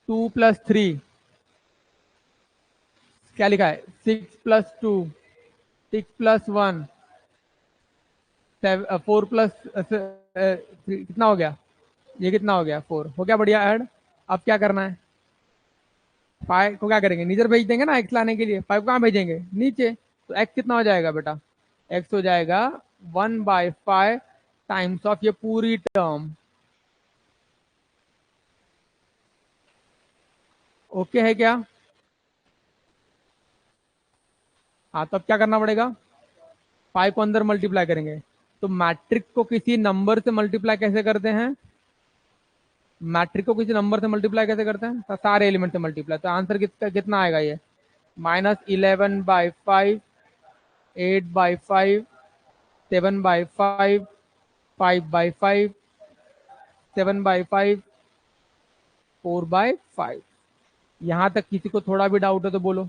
2 + 3, क्या लिखा है? 6 + 2 6 + 1 4 + 3 कितना हो गया? ये कितना हो गया? 4 हो गया। बढ़िया ऐड। अब क्या करना है? 5 को क्या करेंगे? नीचे भेज देंगे ना एक्स लाने के लिए। 5 कहाँ भेजेंगे? नीचे। तो एक्स कितना हो जाएगा बेटा? एक्स हो जाएगा 1/5 टाइम्स ऑफ ये पूरी टर्म। ओके है क्या? हाँ तो अब क्या करना पड़ेगा? 5 को अंदर मल्टीप्लाई करेंगे। तो मैट्रिक को किसी नंबर से मल्टीप्लाई कैसे करते हैं? मैट्रिक को किसी नंबर से मल्टीप्लाई कैसे करते हैं? तो सारे एलिमेंट से मल्टीप्लाई। तो आंसर कितना कितना आएगा ये? -11/5, 8/5, 7/5, 5/5, 7/5, 4/5। यहां तक किसी को थोड़ा भी डाउट है तो बोलो।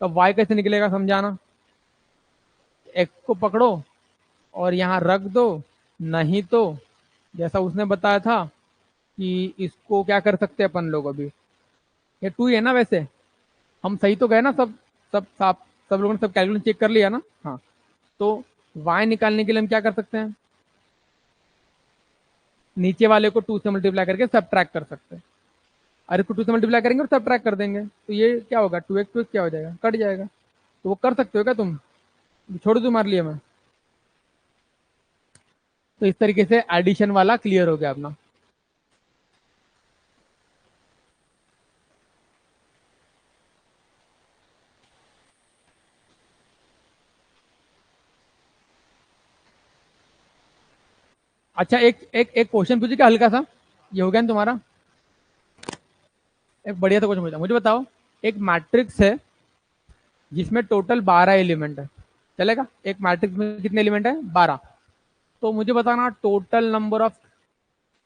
तो y कैसे निकलेगा समझाना। x को पकड़ो और यहाँ रख दो, नहीं तो जैसा उसने बताया था कि इसको क्या कर सकते हैं अपन लोग। अभी ये 2 ही है ना, वैसे हम सही तो गए ना सब। सब लोगों ने सब कैलकुलेशन चेक कर लिया ना। हाँ, तो y निकालने के लिए हम क्या कर सकते हैं, नीचे वाले को 2 से मल्टीप्लाई करके सब्ट्रैक्ट कर सकते हैं। अरे को 2 से मल्टीप्लाई करेंगे और सब्ट्रैक्ट कर देंगे तो ये क्या होगा, 2x क्या हो जाएगा, कट जाएगा। तो वो कर सकते हो क्या तुम, छोड़ दो मार लिया मैं। तो इस तरीके से एडिशन वाला क्लियर हो गया अपना। अच्छा, एक एक एक क्वेश्चन पूछे क्या हल्का सा, ये हो गया ना तुम्हारा। एक बढ़िया सा क्वेश्चन पूछा, मुझे बताओ। एक मैट्रिक्स है जिसमें टोटल 12 एलिमेंट है, चलेगा। एक मैट्रिक्स में कितने एलिमेंट है, 12। तो मुझे बताना टोटल नंबर ऑफ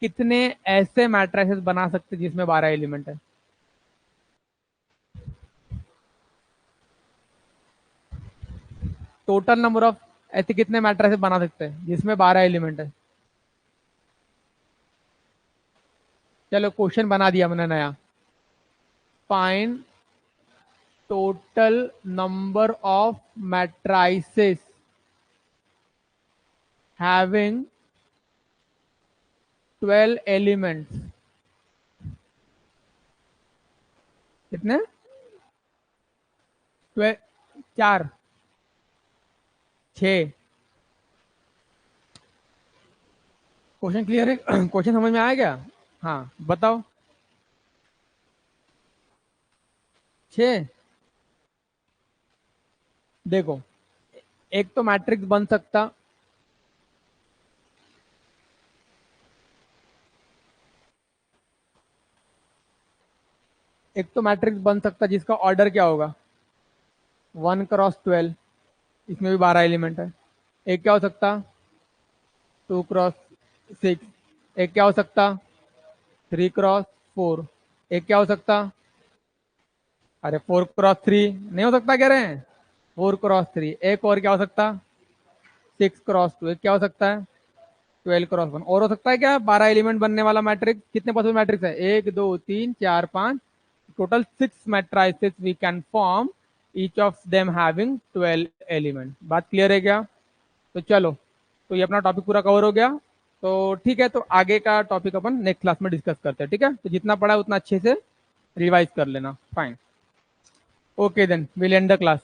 कितने ऐसे मैट्रिसेस बना सकते हैं जिसमें 12 एलिमेंट है। टोटल नंबर ऑफ ऐसे कितने मैट्रिसेस बना सकते हैं जिसमें 12 एलिमेंट है। चलो क्वेश्चन बना दिया मैंने नया। Find total number of matrices having 12 elements. कितने, 12, 4, 6। क्वेश्चन क्लियर है, क्वेश्चन समझ में आया क्या। हाँ बताओ। 6। देखो, एक तो मैट्रिक्स बन सकता, एक तो मैट्रिक्स बन सकता जिसका ऑर्डर क्या होगा, 1x12, इसमें भी 12 एलिमेंट है। एक क्या हो सकता, 2x6। एक क्या हो सकता, 3x4। एक क्या हो सकता, अरे 4x3 नहीं हो सकता कह रहे हैं, 4x3। एक और क्या हो सकता, 6x2। एक क्या हो सकता है, 12x1। और हो सकता है क्या, 12 एलिमेंट बनने वाला मैट्रिक्स। कितने पॉसिबल मैट्रिक्स है, 1 2 3 4 5, total 6 matrices we can form, each of them having 12 element. बात क्लियर है क्या। तो चलो, तो ये अपना टॉपिक पूरा कवर हो गया। तो ठीक है, तो आगे का टॉपिक अपन नेक्स्ट क्लास में डिस्कस करते हैं। ठीक है, तो जितना पढ़ा है उतना अच्छे से रिवाइज कर लेना। Fine, okay then will end the class.